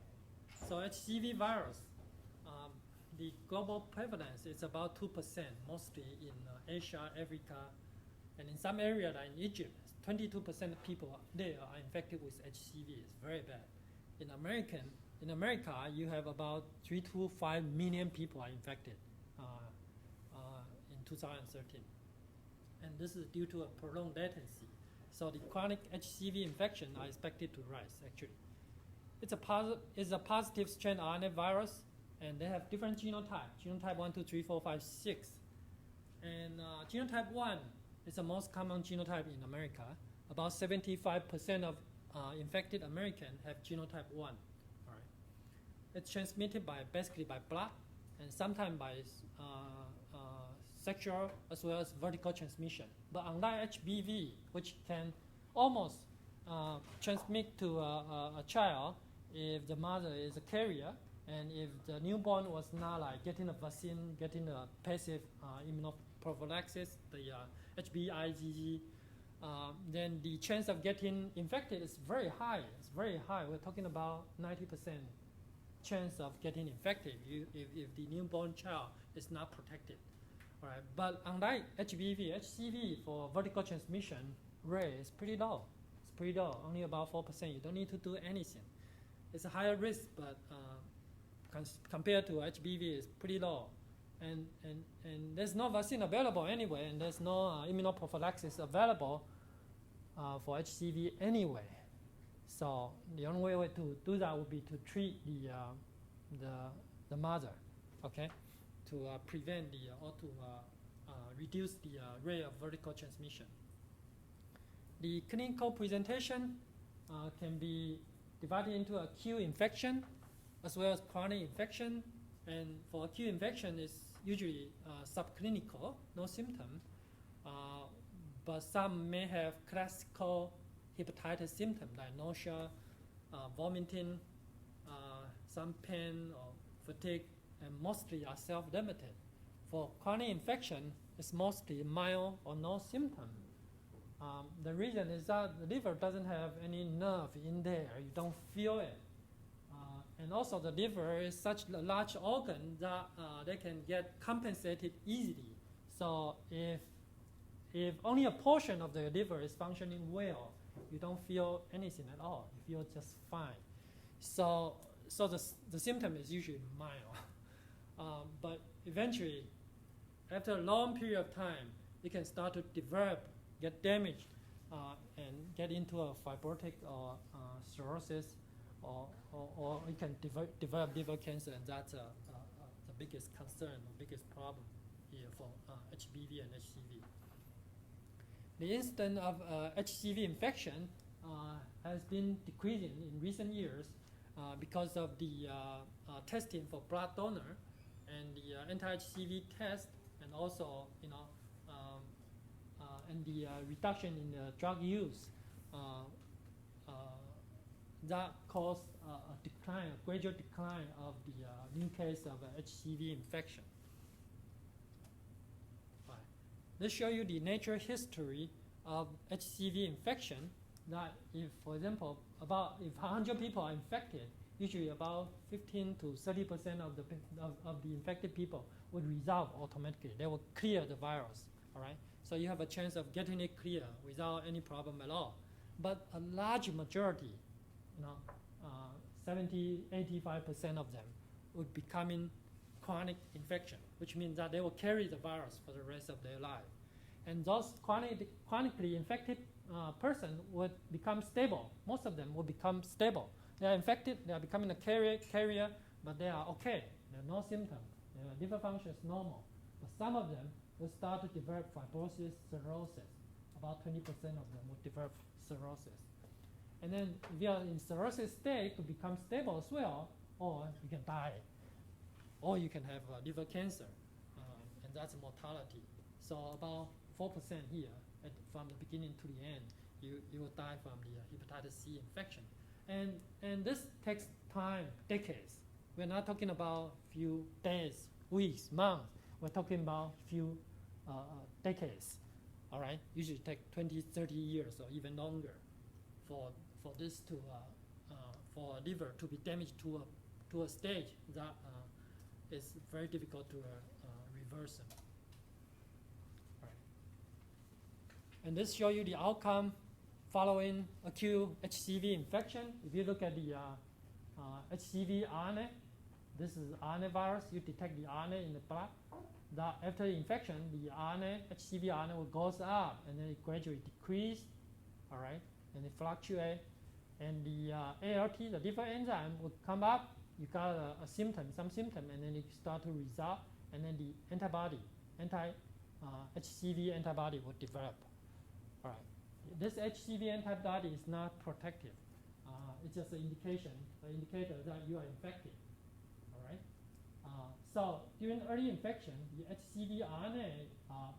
So HCV virus. The global prevalence is about 2%, mostly in Asia, Africa, and in some areas like in Egypt, 22% of people there are infected with HCV. It's very bad. In America, you have about 3 to 5 million people are infected in 2013, and this is due to a prolonged latency. So the chronic HCV infection are expected to rise. Actually, it's a positive strand RNA virus. And they have different genotypes, genotype 1, 2, 3, 4, 5, 6. And genotype 1 is the most common genotype in America. About 75% of infected Americans have genotype 1. All right. It's transmitted basically by blood, and sometimes by sexual as well as vertical transmission. But unlike HBV, which can almost transmit to a child if the mother is a carrier, and if the newborn was not like getting a vaccine, getting a passive immunoprophylaxis, the HBIgG, then the chance of getting infected is very high. It's very high. We're talking about 90% chance of getting infected if the newborn child is not protected. All right. But unlike HBV, HCV for vertical transmission rate is pretty low. It's pretty low, only about 4%. You don't need to do anything. It's a higher risk, but compared to HBV, it's pretty low. And there's no vaccine available anyway, and there's no immunoprophylaxis available for HCV anyway. So the only way to do that would be to treat the mother, okay, to prevent or to reduce the rate of vertical transmission. The clinical presentation can be divided into acute infection as well as chronic infection. And for acute infection, it's usually subclinical, no symptom, but some may have classical hepatitis symptoms like nausea, vomiting, some pain or fatigue, and mostly are self-limited. For chronic infection, it's mostly mild or no symptom. The reason is that the liver doesn't have any nerve in there. You don't feel it. And also the liver is such a large organ that they can get compensated easily. So if only a portion of the liver is functioning well, you don't feel anything at all. You feel just fine. So the symptom is usually mild. But eventually, after a long period of time, it can start to develop, get damaged, and get into a fibrotic or cirrhosis, or you can develop liver cancer, and that's the biggest concern, the biggest problem here for HBV and HCV. The incidence of HCV infection has been decreasing in recent years because of the testing for blood donor and the anti-HCV test, and also and the reduction in drug use that caused a decline, a gradual decline of the new case of HCV infection. Right. This shows you the natural history of HCV infection. That if, for example, if 100 people are infected, usually about 15 to 30% of the infected people would resolve automatically. They will clear the virus. All right. So you have a chance of getting it clear without any problem at all. But a large majority, 70, 85% of them would becoming chronic infection, which means that they will carry the virus for the rest of their life. And those chronically infected person would become stable. Most of them will become stable. They are infected, they are becoming a carrier, but they are okay. There are no symptoms. Their liver function is normal. But some of them will start to develop fibrosis, cirrhosis. About 20% of them will develop cirrhosis. And then if you are in cirrhosis state, to become stable as well, or you can die, or you can have liver cancer, and that's mortality. So about 4% here, from the beginning to the end, you will die from the hepatitis C infection. And this takes time, decades. We're not talking about few days, weeks, months. We're talking about few decades. All right, usually take 20, 30 years or even longer for this to for liver to be damaged to a stage that is very difficult to reverse them. Right. And this shows you the outcome following acute HCV infection. If you look at the HCV RNA, this is RNA virus. You detect the RNA in the blood. That after the infection, the RNA, HCV RNA will goes up, and then it gradually decrease, all right, and it fluctuate. And the ALT, the liver enzyme, will come up. You got a symptom, some symptom, and then it start to resolve, and then the antibody, HCV antibody will develop. All right. This HCV antibody is not protective. It's just an indicator that you are infected. All right. So during early infection, the HCV RNA are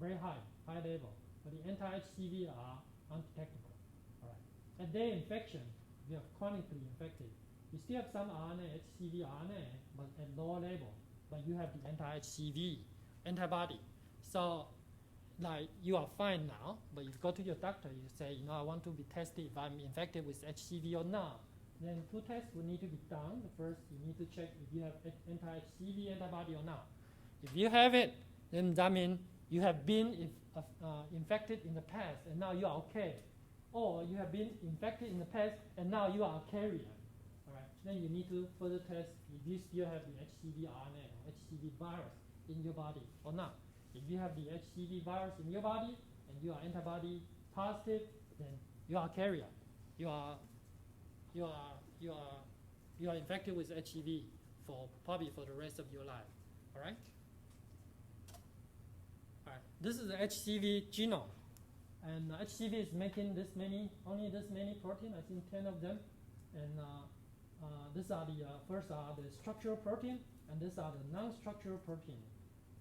very high level, but the anti-HCV are undetectable. All right. at day infection, you have chronically infected. You still have some RNA, HCV RNA, but at lower level. But you have the anti-HCV antibody. So, like, you are fine now, but you go to your doctor, you say, I want to be tested if I'm infected with HCV or not. Then 2 tests will need to be done. The first, you need to check if you have anti-HCV antibody or not. If you have it, then that means you have been infected in the past and now you are okay. Or you have been infected in the past and now you are a carrier. All right. Then you need to further test if you still have the HCV RNA or HCV virus in your body or not. If you have the HCV virus in your body and you are antibody positive, then you are a carrier. You are infected with HCV probably for the rest of your life. All right. All right. This is the HCV genome, and HCV is making only this many protein. I think 10 of them, and these are the first are the structural protein, and these are the non-structural protein.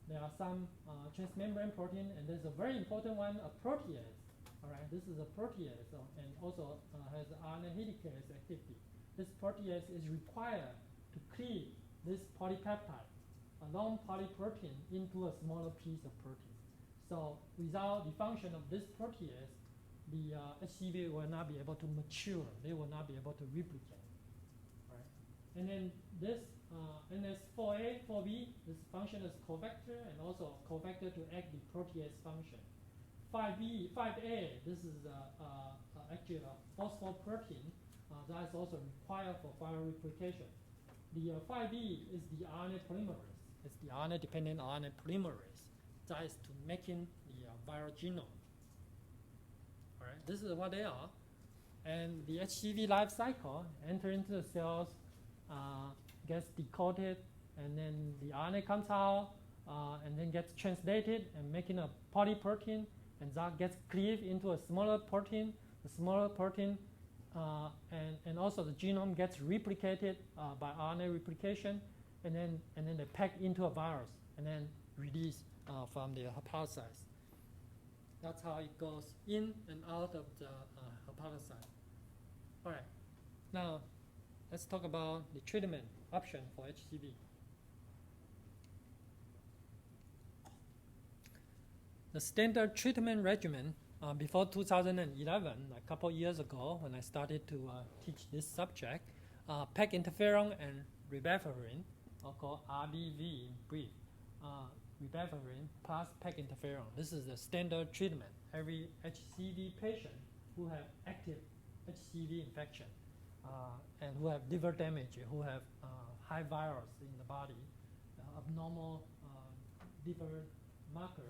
There are some transmembrane protein, and there's a very important one, a protease. All right, this is a protease, and also has RNA helicase activity. This protease is required to cleave this polypeptide, a long polyprotein, into a smaller piece of protein. So without the function of this protease, the HCV will not be able to mature. They will not be able to replicate. All right, and then this NS4A, 4B, this function is covector and also covector to act the protease function. 5A, this is actually a phosphoprotein that is also required for viral replication. The 5B is the RNA polymerase. It's the RNA-dependent RNA polymerase that is to making the viral genome. All right, this is what they are. And the HCV life cycle enter into the cells, gets decoded, and then the RNA comes out, and then gets translated and making a polyprotein, and that gets cleaved into a smaller protein. The smaller protein, and also the genome gets replicated by RNA replication, and then they pack into a virus and then release from the hepatocytes. That's how it goes in and out of the hepatocyte. All right, now let's talk about the treatment option for HCV. The standard treatment regimen before 2011, a couple years ago, when I started to teach this subject, PEG interferon and ribavirin, or called RBV in brief, ribavirin plus PEG interferon. This is the standard treatment. Every HCV patient who have active HCV infection and who have liver damage, who have high virus in the body, abnormal liver marker,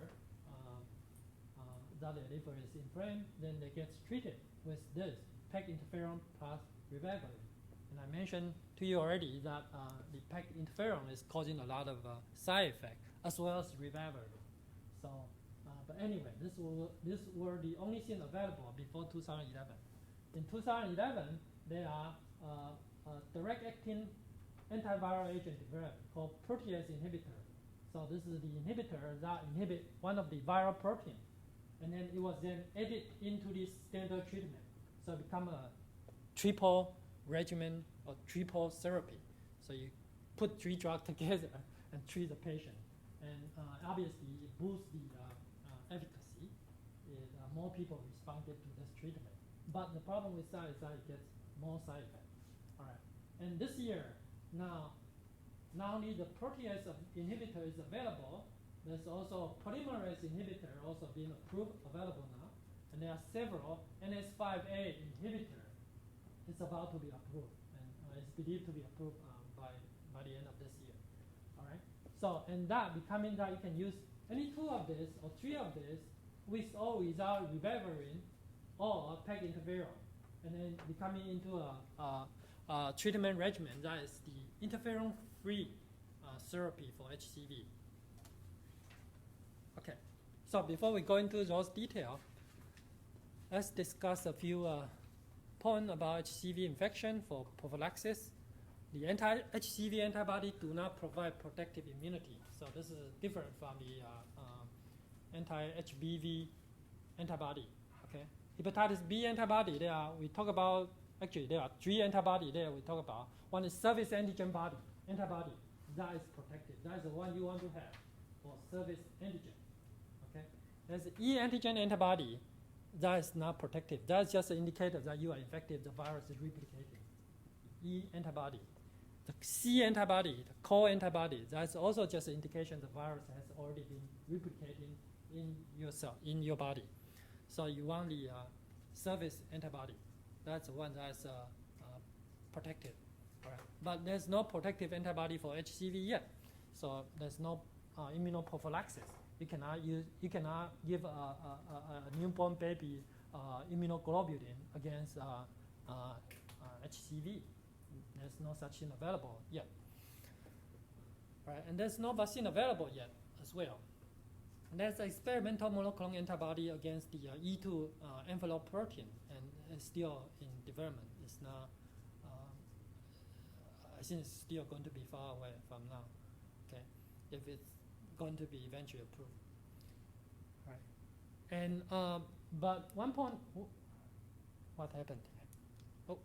that the liver is inflamed, then they get treated with this PEG interferon plus ribavirin. And I mentioned to you already that the PEG interferon is causing a lot of side effects, as well as ribavirin. So, but anyway, these were the only thing available before 2011. In 2011, there are a direct-acting antiviral agent developed called protease inhibitor. So this is the inhibitor that inhibits one of the viral proteins. And then it was then added into this standard treatment. So it become a triple regimen or triple therapy. So you put 3 drugs together and treat the patient. And obviously it boosts the efficacy. More people responded to this treatment. But the problem with that is that it gets more side effects. All right. And this year, now, not only the protease inhibitor is available, there's also a polymerase inhibitor also being available now. And there are several NS5A inhibitor. It's about to be approved, and it's believed to be approved by the end of this year. All right. So, and that becoming that you can use any 2 of this or 3 of this with or without ribavirin or PEG interferon, and then becoming into a treatment regimen that is the interferon-free therapy for HCV. Okay, so before we go into those details, let's discuss a few points about HCV infection for prophylaxis. The anti-HCV antibody do not provide protective immunity, so this is different from the anti-HBV antibody. Okay, hepatitis B antibody, we talk about, actually there are 3 antibody there we talk about. One is surface antigen antibody, that is protected. That is the one you want to have for surface antigen. Okay. There's E antigen antibody, that is not protective. That's just an indicator that you are infected, the virus is replicating. E antibody. The C antibody, the core antibody, that's also just an indication the virus has already been replicating in your cell, in your body. So you want the surface antibody. That's the one that's protective. All right. But there's no protective antibody for HCV yet. So there's no immunoprophylaxis. You cannot give a newborn baby immunoglobulin against HCV. There's no such thing available yet. Right, and there's no vaccine available yet as well. And there's experimental monoclonal antibody against the E2 envelope protein, and it's still in development. It's not. I think it's still going to be far away from now. Okay, if it's going to be eventually approved. Right, and but one point, what happened? Oh,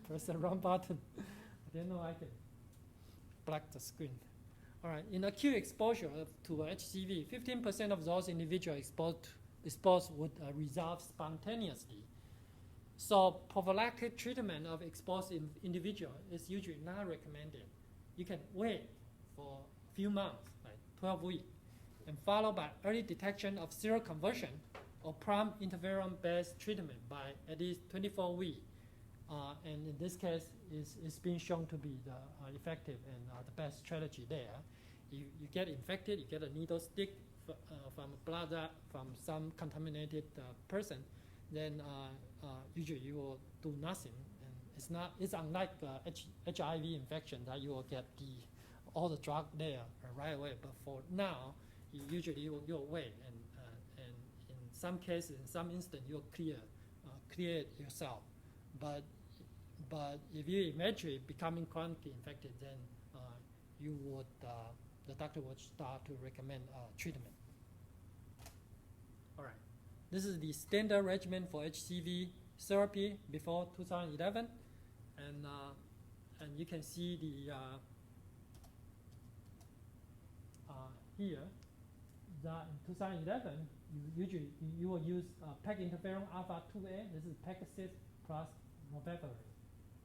press the wrong button. I didn't know I could black the screen. All right, in acute exposure to HCV, 15% of those individuals exposed would resolve spontaneously. So prophylactic treatment of exposed individual is usually not recommended. You can wait for a few months, like 12 weeks, and followed by early detection of seroconversion or prompt interferon-based treatment by at least 24 weeks. And in this case, it's been shown to be the effective and the best strategy there. You get infected, you get a needle stick from blood from some contaminated person, then usually you will do nothing. And it's unlike HIV infection that you will get all the drug there right away. But for now, you'll wait, and in some cases, in some instances, you'll clear it yourself. But if you eventually becoming chronically infected, then the doctor would start to recommend treatment. All right, this is the standard regimen for HCV therapy before 2011, and you can see the here that in 2011 you will use PEG interferon alpha 2A. This is Pegasys plus Ribavirin.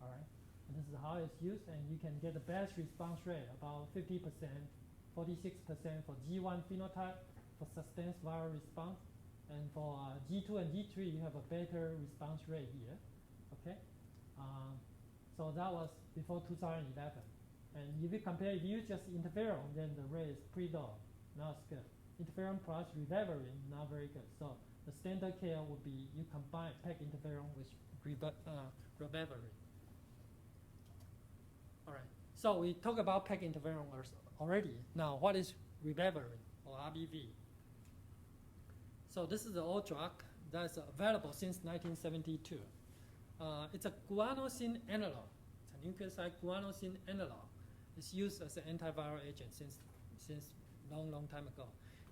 All right, and this is how it's used, and you can get the best response rate, about 50%, 46% for G1 phenotype for sustained viral response, and for G2 and G3 you have a better response rate here. Okay, so that was before 2011, and if you use just interferon, then the rate is pretty low, not as good. Interferon plus Ribavirin, not very good. So the standard care would be you combine PEG interferon with Ribavirin. All right, so we talked about PEG interferon already. Now, what is Ribavirin or RBV? So this is the old drug that's available since 1972. It's a guanosine analog. It's a nucleoside guanosine analog. It's used as an antiviral agent since long time ago.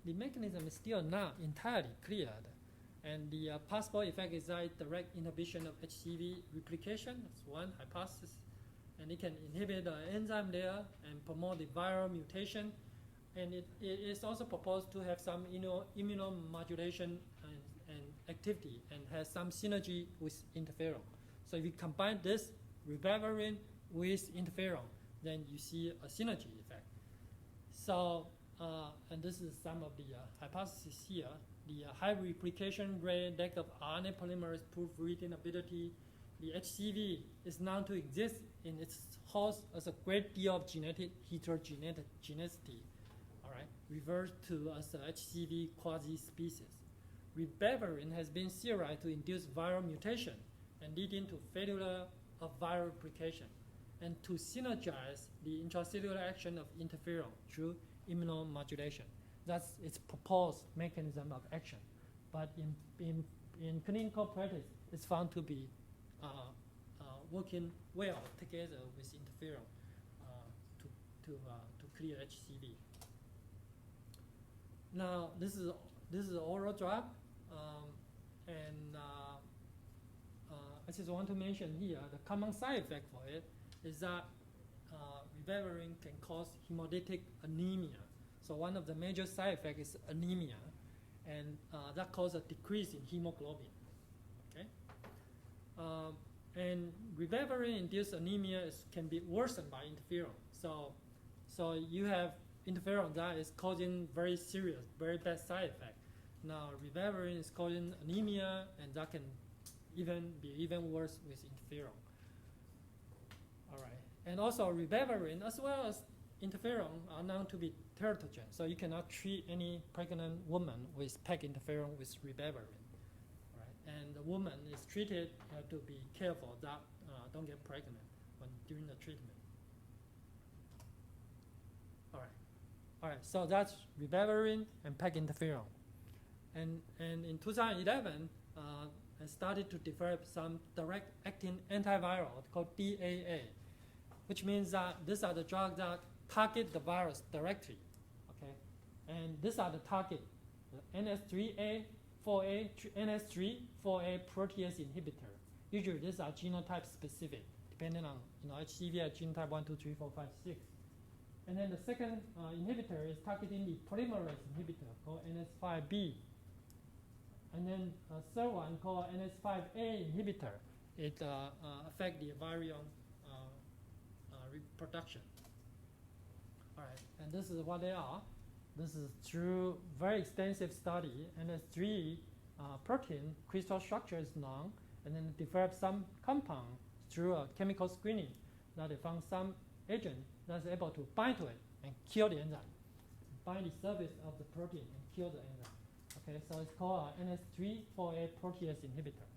The mechanism is still not entirely cleared, and the possible effect is that direct inhibition of HCV replication. That's one hypothesis, and it can inhibit the enzyme there and promote the viral mutation. And it is also proposed to have some immunomodulation and activity, and has some synergy with interferon. So if you combine this Ribavirin with interferon, then you see a synergy effect. So, and this is some of the hypotheses here. The high replication rate, lack of RNA polymerase proofreading ability. The HCV is known to exist in its host as a great deal of genetic heterogeneity. All right, referred to as a HCV quasi-species. Ribavirin has been theorized to induce viral mutation and leading to failure of viral replication, and to synergize the intracellular action of interferon through immunomodulation. That's its proposed mechanism of action. But in clinical practice, it's found to be working well together with interferon to clear HCV. Now, this is an oral drug, and just want to mention here the common side effect for it is that ribavirin can cause hemolytic anemia. So one of the major side effects is anemia, and that causes a decrease in hemoglobin. Okay, and ribavirin-induced anemia can be worsened by interferon. So you have interferon that is causing very serious, very bad side effect. Now ribavirin is causing anemia, and that can be even worse with interferon. All right, and also ribavirin as well as interferon are known to be teratogen, so you cannot treat any pregnant woman with PEG interferon with ribavirin. Right, and the woman is treated to be careful that don't get pregnant during the treatment. All right, so that's ribavirin and PEG interferon. And in 2011, I started to develop some direct-acting antiviral called DAA, which means that these are the drugs that target the virus directly. Okay, and these are the target: the NS3A, 4A, NS3, 4A protease inhibitor. Usually, these are genotype specific, depending on HCV at genotype 1, 2, 3, 4, 5, 6. And then the second inhibitor is targeting the polymerase inhibitor called NS5B. And then a third one called NS5A inhibitor. It affects the virion reproduction. All right, and this is what they are. This is through very extensive study. NS3 protein crystal structure is known, and then develop some compound through a chemical screening that they found some agent that's able to bind to it and kill the enzyme, bind the surface of the protein and kill the enzyme. Okay, so it's called NS3 4A protease inhibitor.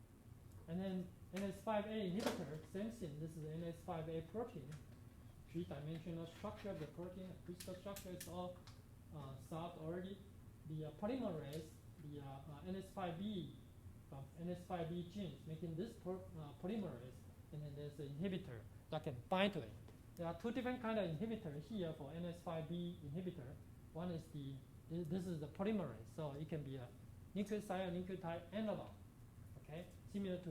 And then NS5A inhibitor, same thing. This is NS5A protein, three-dimensional structure of the protein, crystal structure is all solved already. The polymerase, the NS5B from NS5B genes, making this polymerase, and then there's an inhibitor that can bind to it. There are two different kind of inhibitors here for NS5B inhibitor. One is this is the polymerase, so it can be a nucleoside or nucleotide analog, okay, similar to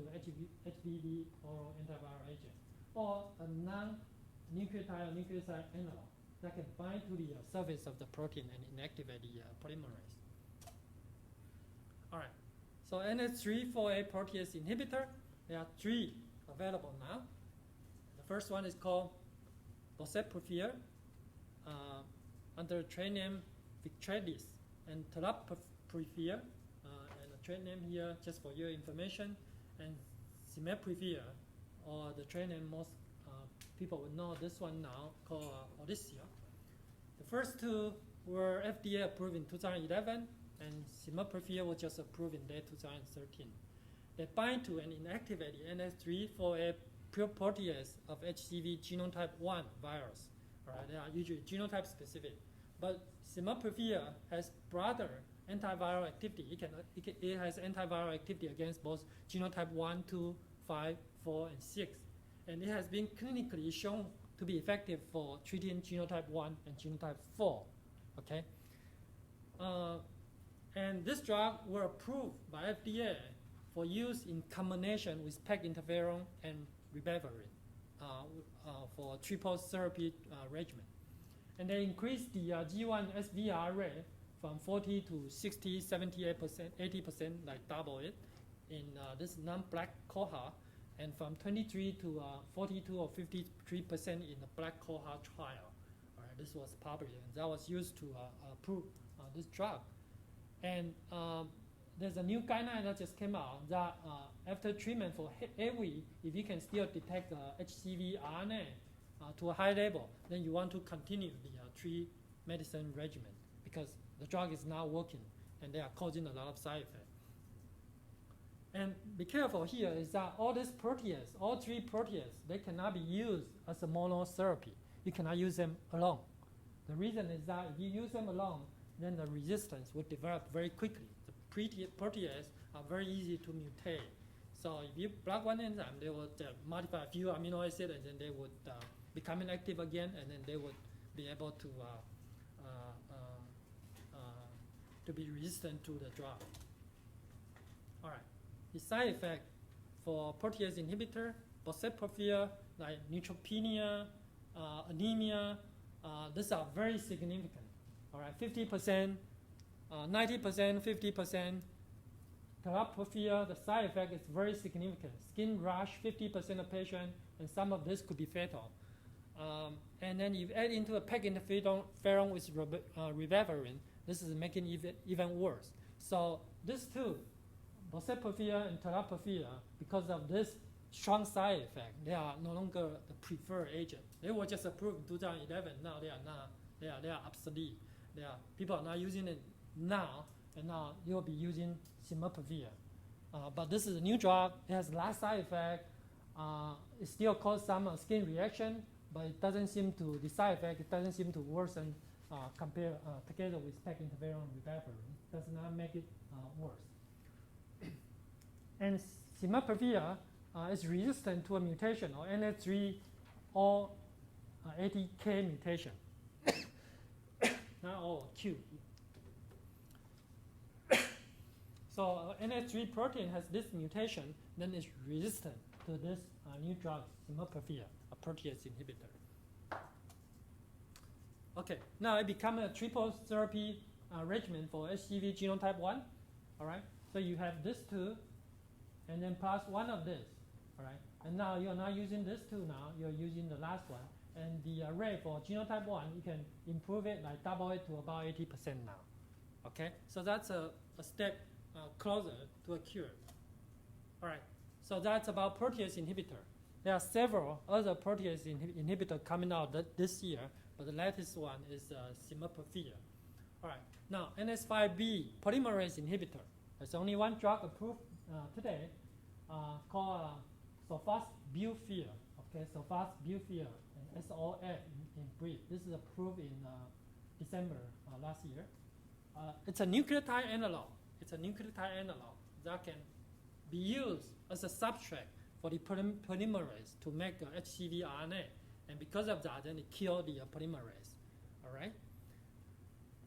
HBV oral antiviral agent, or a non-nucleotide or nucleoside analog that can bind to the surface of the protein and inactivate the polymerase. All right, so NS3-4A protease inhibitor, there are three available now. The first one is called boceprevir, under trade name Victrelis, and telaprevir, and the trade name here just for your information, and cimeprevir, or the trade name most people would know this one now, called Odyssea. The first two were FDA approved in 2011, and cimeprevir was just approved in late 2013. They bind to and inactivate the NS3-4A protease of HCV genotype 1 virus. Right? They are usually genotype specific. But cimeprevir has broader antiviral activity. It has antiviral activity against both genotype 1, 2, 5, 4, and 6. And it has been clinically shown to be effective for treating genotype 1 and genotype 4. Okay? And this drug were approved by FDA for use in combination with PEG interferon and ribavirin for triple therapy regimen. And they increased the G1 SVR rate from 40 to 60, 78%, 80%, like double it, in this non-black cohort, and from 23 to 42 or 53% in the black cohort trial. All right, this was published, and that was used to approve this drug. And there's a new guideline that just came out that after treatment for 8 weeks, if you can still detect HCV RNA to a high level, then you want to continue the 3 medicine regimen because the drug is not working and they are causing a lot of side effects. And be careful here is that all these proteases, all 3 proteases, they cannot be used as a monotherapy. You cannot use them alone. The reason is that if you use them alone, then the resistance would develop very quickly. The proteases are very easy to mutate. So if you block one enzyme, they would modify a few amino acids, and then they would become inactive again, and then they would be able to be resistant to the drug. All right. The side effect for protease inhibitor, boceprevir, like neutropenia, anemia, these are very significant. All right, 50%, 90%, 50%. Tenofovir, the side effect is very significant. Skin rash, 50% of patients, and some of this could be fatal. And then you add into a PEG interferon with ribavirin, this is making it even worse. So these two, boceprevir and tenofovir, because of this strong side effect, they are no longer the preferred agent. They were just approved in 2011. Now they are not. They are obsolete. People are not using it now, and now they will be using simvastatin. But this is a new drug. It has less side effect. It still causes some skin reaction, but it doesn't seem to, the side effect, it doesn't seem to worsen together with PEG interferon and ribavirin. Does not make it worse. And simvastatin is resistant to a mutation, or NS3 or ATK mutation. Not all, Q. So NS3 protein has this mutation, then it's resistant to this new drug, simvastatin, a protease inhibitor. Okay, now it becomes a triple therapy regimen for HCV genotype 1. All right, so you have this two, and then plus one of this. All right, and now you're not using this two now, you're using the last one. And the rate for genotype 1, you can improve it, like double it to about 80% now. Okay, so that's a step closer to a cure. All right, so that's about protease inhibitor. There are several other protease inhibitors coming out this year, but the latest one is simvastatin. All right, now NS5B polymerase inhibitor. There's only one drug approved today called sofosbuvir. Okay, sofosbuvir, and SOF in brief. This is approved in December last year. It's a nucleotide analog. It's a nucleotide analog that can be used as a substrate for the polymerase to make HCV RNA. And because of that, then it kills the polymerase. All right?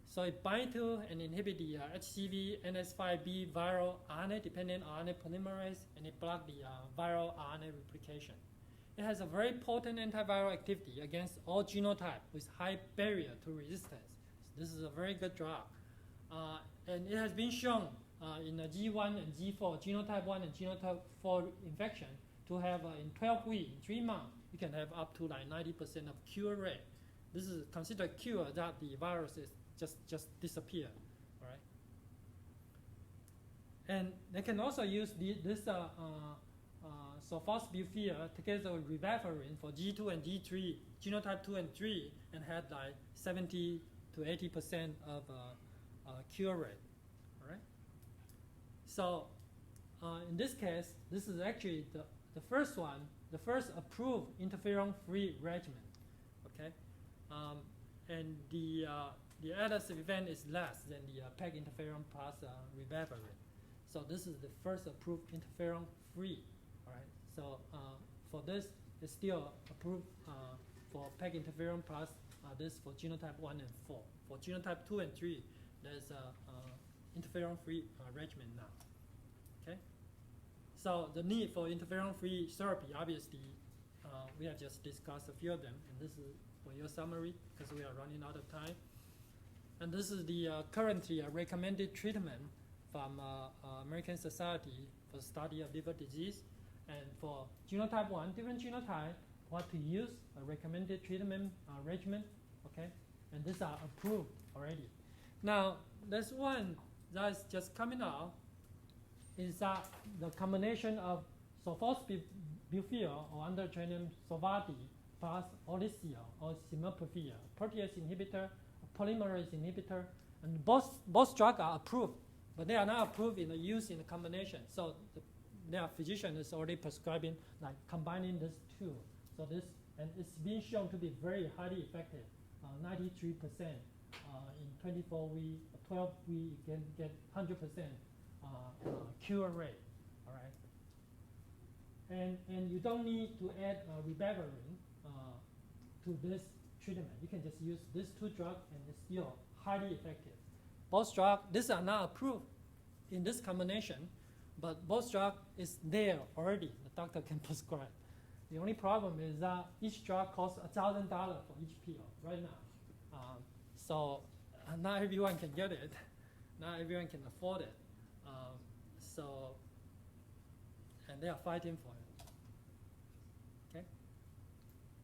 So it binds to and inhibits the HCV NS5B viral RNA-dependent RNA polymerase, and it blocks the viral RNA replication. It has a very potent antiviral activity against all genotypes with high barrier to resistance. So this is a very good drug. And it has been shown in the G1 and G4, genotype 1 and genotype 4 infection, to have in 12 weeks, 3 months, you can have up to like 90% of cure rate. This is considered cure that the virus is just disappear, all right? And they can also use this sofosbuvir together with ribavirin for G2 and G3, genotype 2 and 3, and had like 70 to 80% of cure rate, all right? So in this case, this is actually the first one, the first approved interferon-free regimen, okay? And the adverse event is less than the PEG interferon plus ribavirin. So this is the first approved interferon-free, all right? So for this, it's still approved for PEG interferon plus this for genotype 1 and 4. For genotype 2 and 3, there's interferon-free regimen now. Okay. So the need for interferon-free therapy, obviously, we have just discussed a few of them, and this is for your summary because we are running out of time. And this is the currently recommended treatment from American Society for the Study of Liver Disease, and for genotype 1, different genotype, what to use, a recommended treatment regimen. Okay, and these are approved already. Now, there's one that's just coming out, is that the combination of sofosbuvir or androgenin sovati plus Olysio or simvastatin, protease inhibitor, polymerase inhibitor, and both drugs are approved, but they are not approved in the use in the combination. So their physician is already prescribing like combining these two. So this, and it's been shown to be very highly effective, 93%. In 24 weeks, 12 weeks, you can get 100% cure rate, all right? And you don't need to add ribavirin to this treatment. You can just use these two drugs, and it's still highly effective. Both drugs, these are not approved in this combination, but both drug is there already. The doctor can prescribe. The only problem is that each drug costs $1,000 for each pill right now. So not everyone can get it. Not everyone can afford it. So, and they are fighting for it. Okay.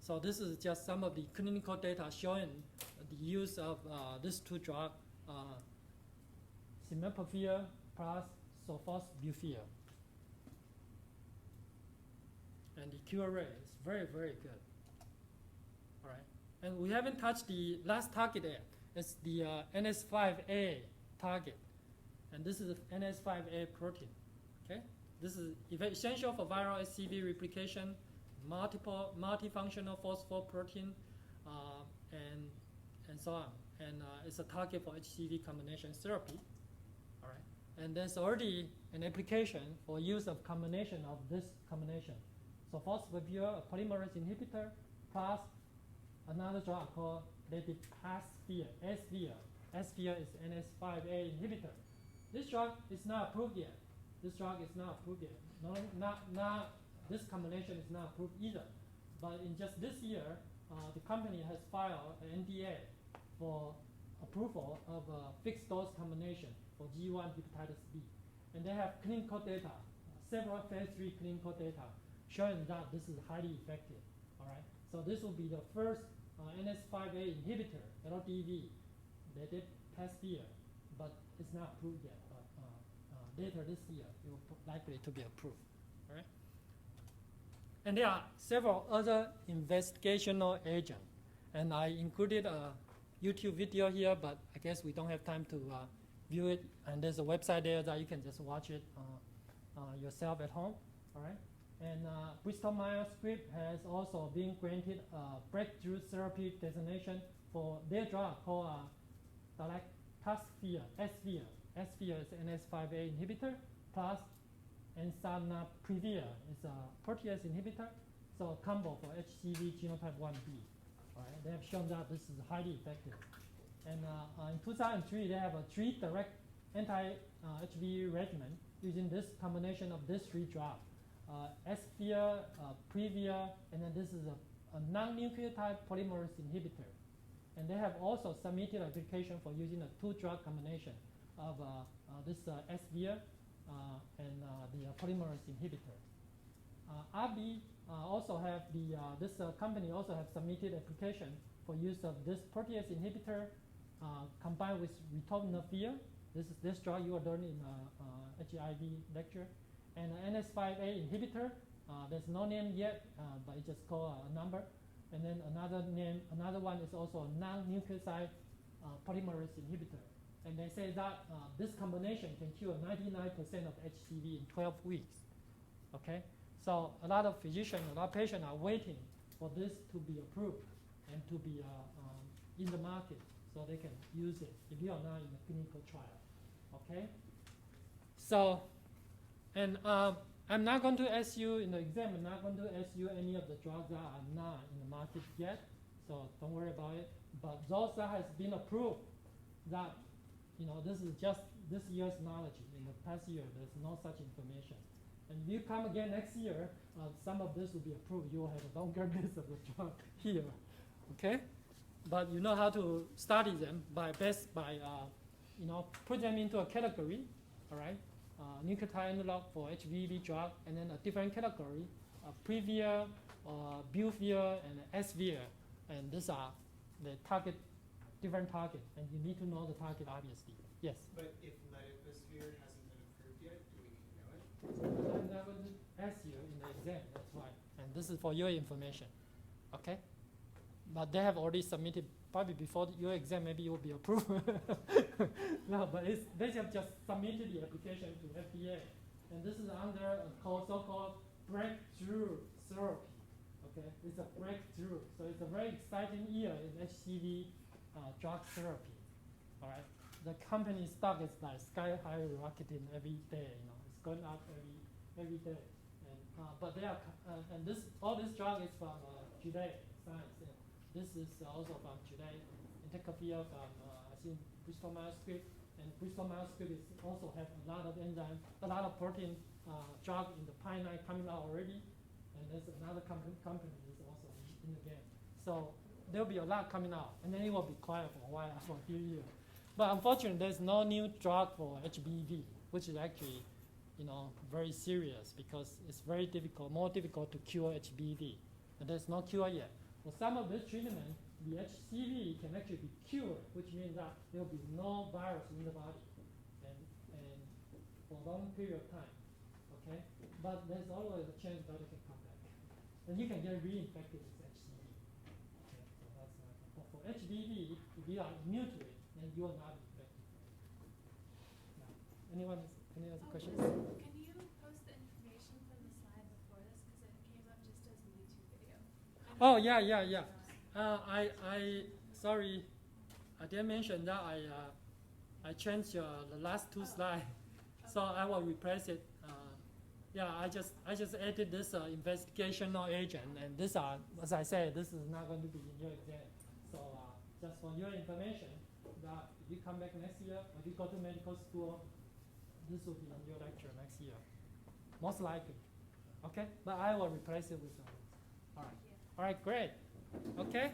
So this is just some of the clinical data showing the use of these two drugs, simipravir plus sofosbuvir. And the cure rate is very, very good. All right. And we haven't touched the last target yet. It's the NS5A target. And this is the NS5A protein. Okay? This is essential for viral HCV replication, multifunctional phosphoprotein, and so on. And it's a target for HCV combination therapy. All right. And there's already an application for use of combination of this combination. So sofosbuvir, a polymerase inhibitor, plus another drug called ledipasvir, SVir. SVir is NS5A inhibitor. This drug is not approved yet. This drug is not approved yet. No, this combination is not approved either. But in just this year, the company has filed an NDA for approval of a fixed dose combination for G1 hepatitis B. And they have clinical data, several phase 3 clinical data showing that this is highly effective. All right. So this will be the first NS5A inhibitor, LDV, ledipasvir, but it's not approved yet. But later this year, it will likely to be approved. All right. And there are several other investigational agents, and I included a YouTube video here, but I guess we don't have time to view it. And there's a website there that you can just watch it yourself at home. All right. And Bristol Myers Squibb has also been granted a breakthrough therapy designation for their drug called dalactasvir, SVir. SVir is an NS5A inhibitor, plus ensanapravir is a protease inhibitor, so a combo for HCV genotype 1B. All right, they have shown that this is highly effective. And in 2003, they have a 3 direct anti-HV regimen using this combination of these 3 drugs. SVir, Previr, and then this is a non-nucleotide polymerase inhibitor. And they have also submitted an application for using a 2-drug combination of this SVir and the polymerase inhibitor. AbbVie also have this company also have submitted application for use of this protease inhibitor combined with ritonavir. This is this drug you are learning in HIV lecture. And NS5A inhibitor, there's no name yet, but it's just called a number. And then another one is also a non-nucleoside polymerase inhibitor. And they say that this combination can cure 99% of HCV in 12 weeks. Okay, so a lot of physicians, a lot of patients are waiting for this to be approved and to be in the market, so they can use it if you are not in a clinical trial. Okay, so. And I'm not going to ask you in the exam, I'm not going to ask you any of the drugs that are not in the market yet, so don't worry about it. But those that has been approved, that, you know, this is just this year's knowledge. In the past year, there's no such information. And if you come again next year, some of this will be approved. You will have a longer list of the drug here, okay? But you know how to study them by you know, put them into a category, all right? Nucleotide analog for HBV drug, and then a different category, Previr, Buvir, and SVir, and these are the different target, and you need to know the target obviously. Yes? But if ledipasvir hasn't been approved yet, do we know it? I'm not going to ask you in the exam, that's why. And this is for your information, okay? But they have already submitted, probably before your exam, maybe it will be approved. No, but they have just submitted the application to FDA. And this is under a so-called breakthrough therapy. Okay, it's a breakthrough. So it's a very exciting year in HCV drug therapy. All right, the company stock is like sky high rocketing every day. You know, it's going up every day. And but they are and all this drug is from Gilead Science. This is also from Gilead, entecavir from I think Bristol Myers Squibb, And Bristol Myers Squibb is also have a lot of enzyme, a lot of protein drug in the pipeline coming out already. And there's another company is also in the game. So there'll be a lot coming out, and then it will be quiet for a while, for a few years. But unfortunately, there's no new drug for HBV, which is actually, very serious because it's very difficult, more difficult to cure HBV, and there's no cure yet. For some of this treatment, the HCV can actually be cured, which means that there will be no virus in the body, and for a long period of time. Okay, but there's always a chance that it can come back, and you can get reinfected with HCV. Okay, so that's but for HBV, if you are immune to it, then you will not be infected. Now, anyone has any other questions? Can you post the information from the slide before this because it came up just as a YouTube video? Oh yeah. Sorry, I didn't mention that I changed the last two slides, so I will replace it. I just added this investigational agent, and this are, as I said, this is not going to be in your exam. So just for your information, that if you come back next year, or if you go to medical school, this will be in your lecture next year, most likely. Okay, but I will replace it with something. All right, great. Okay.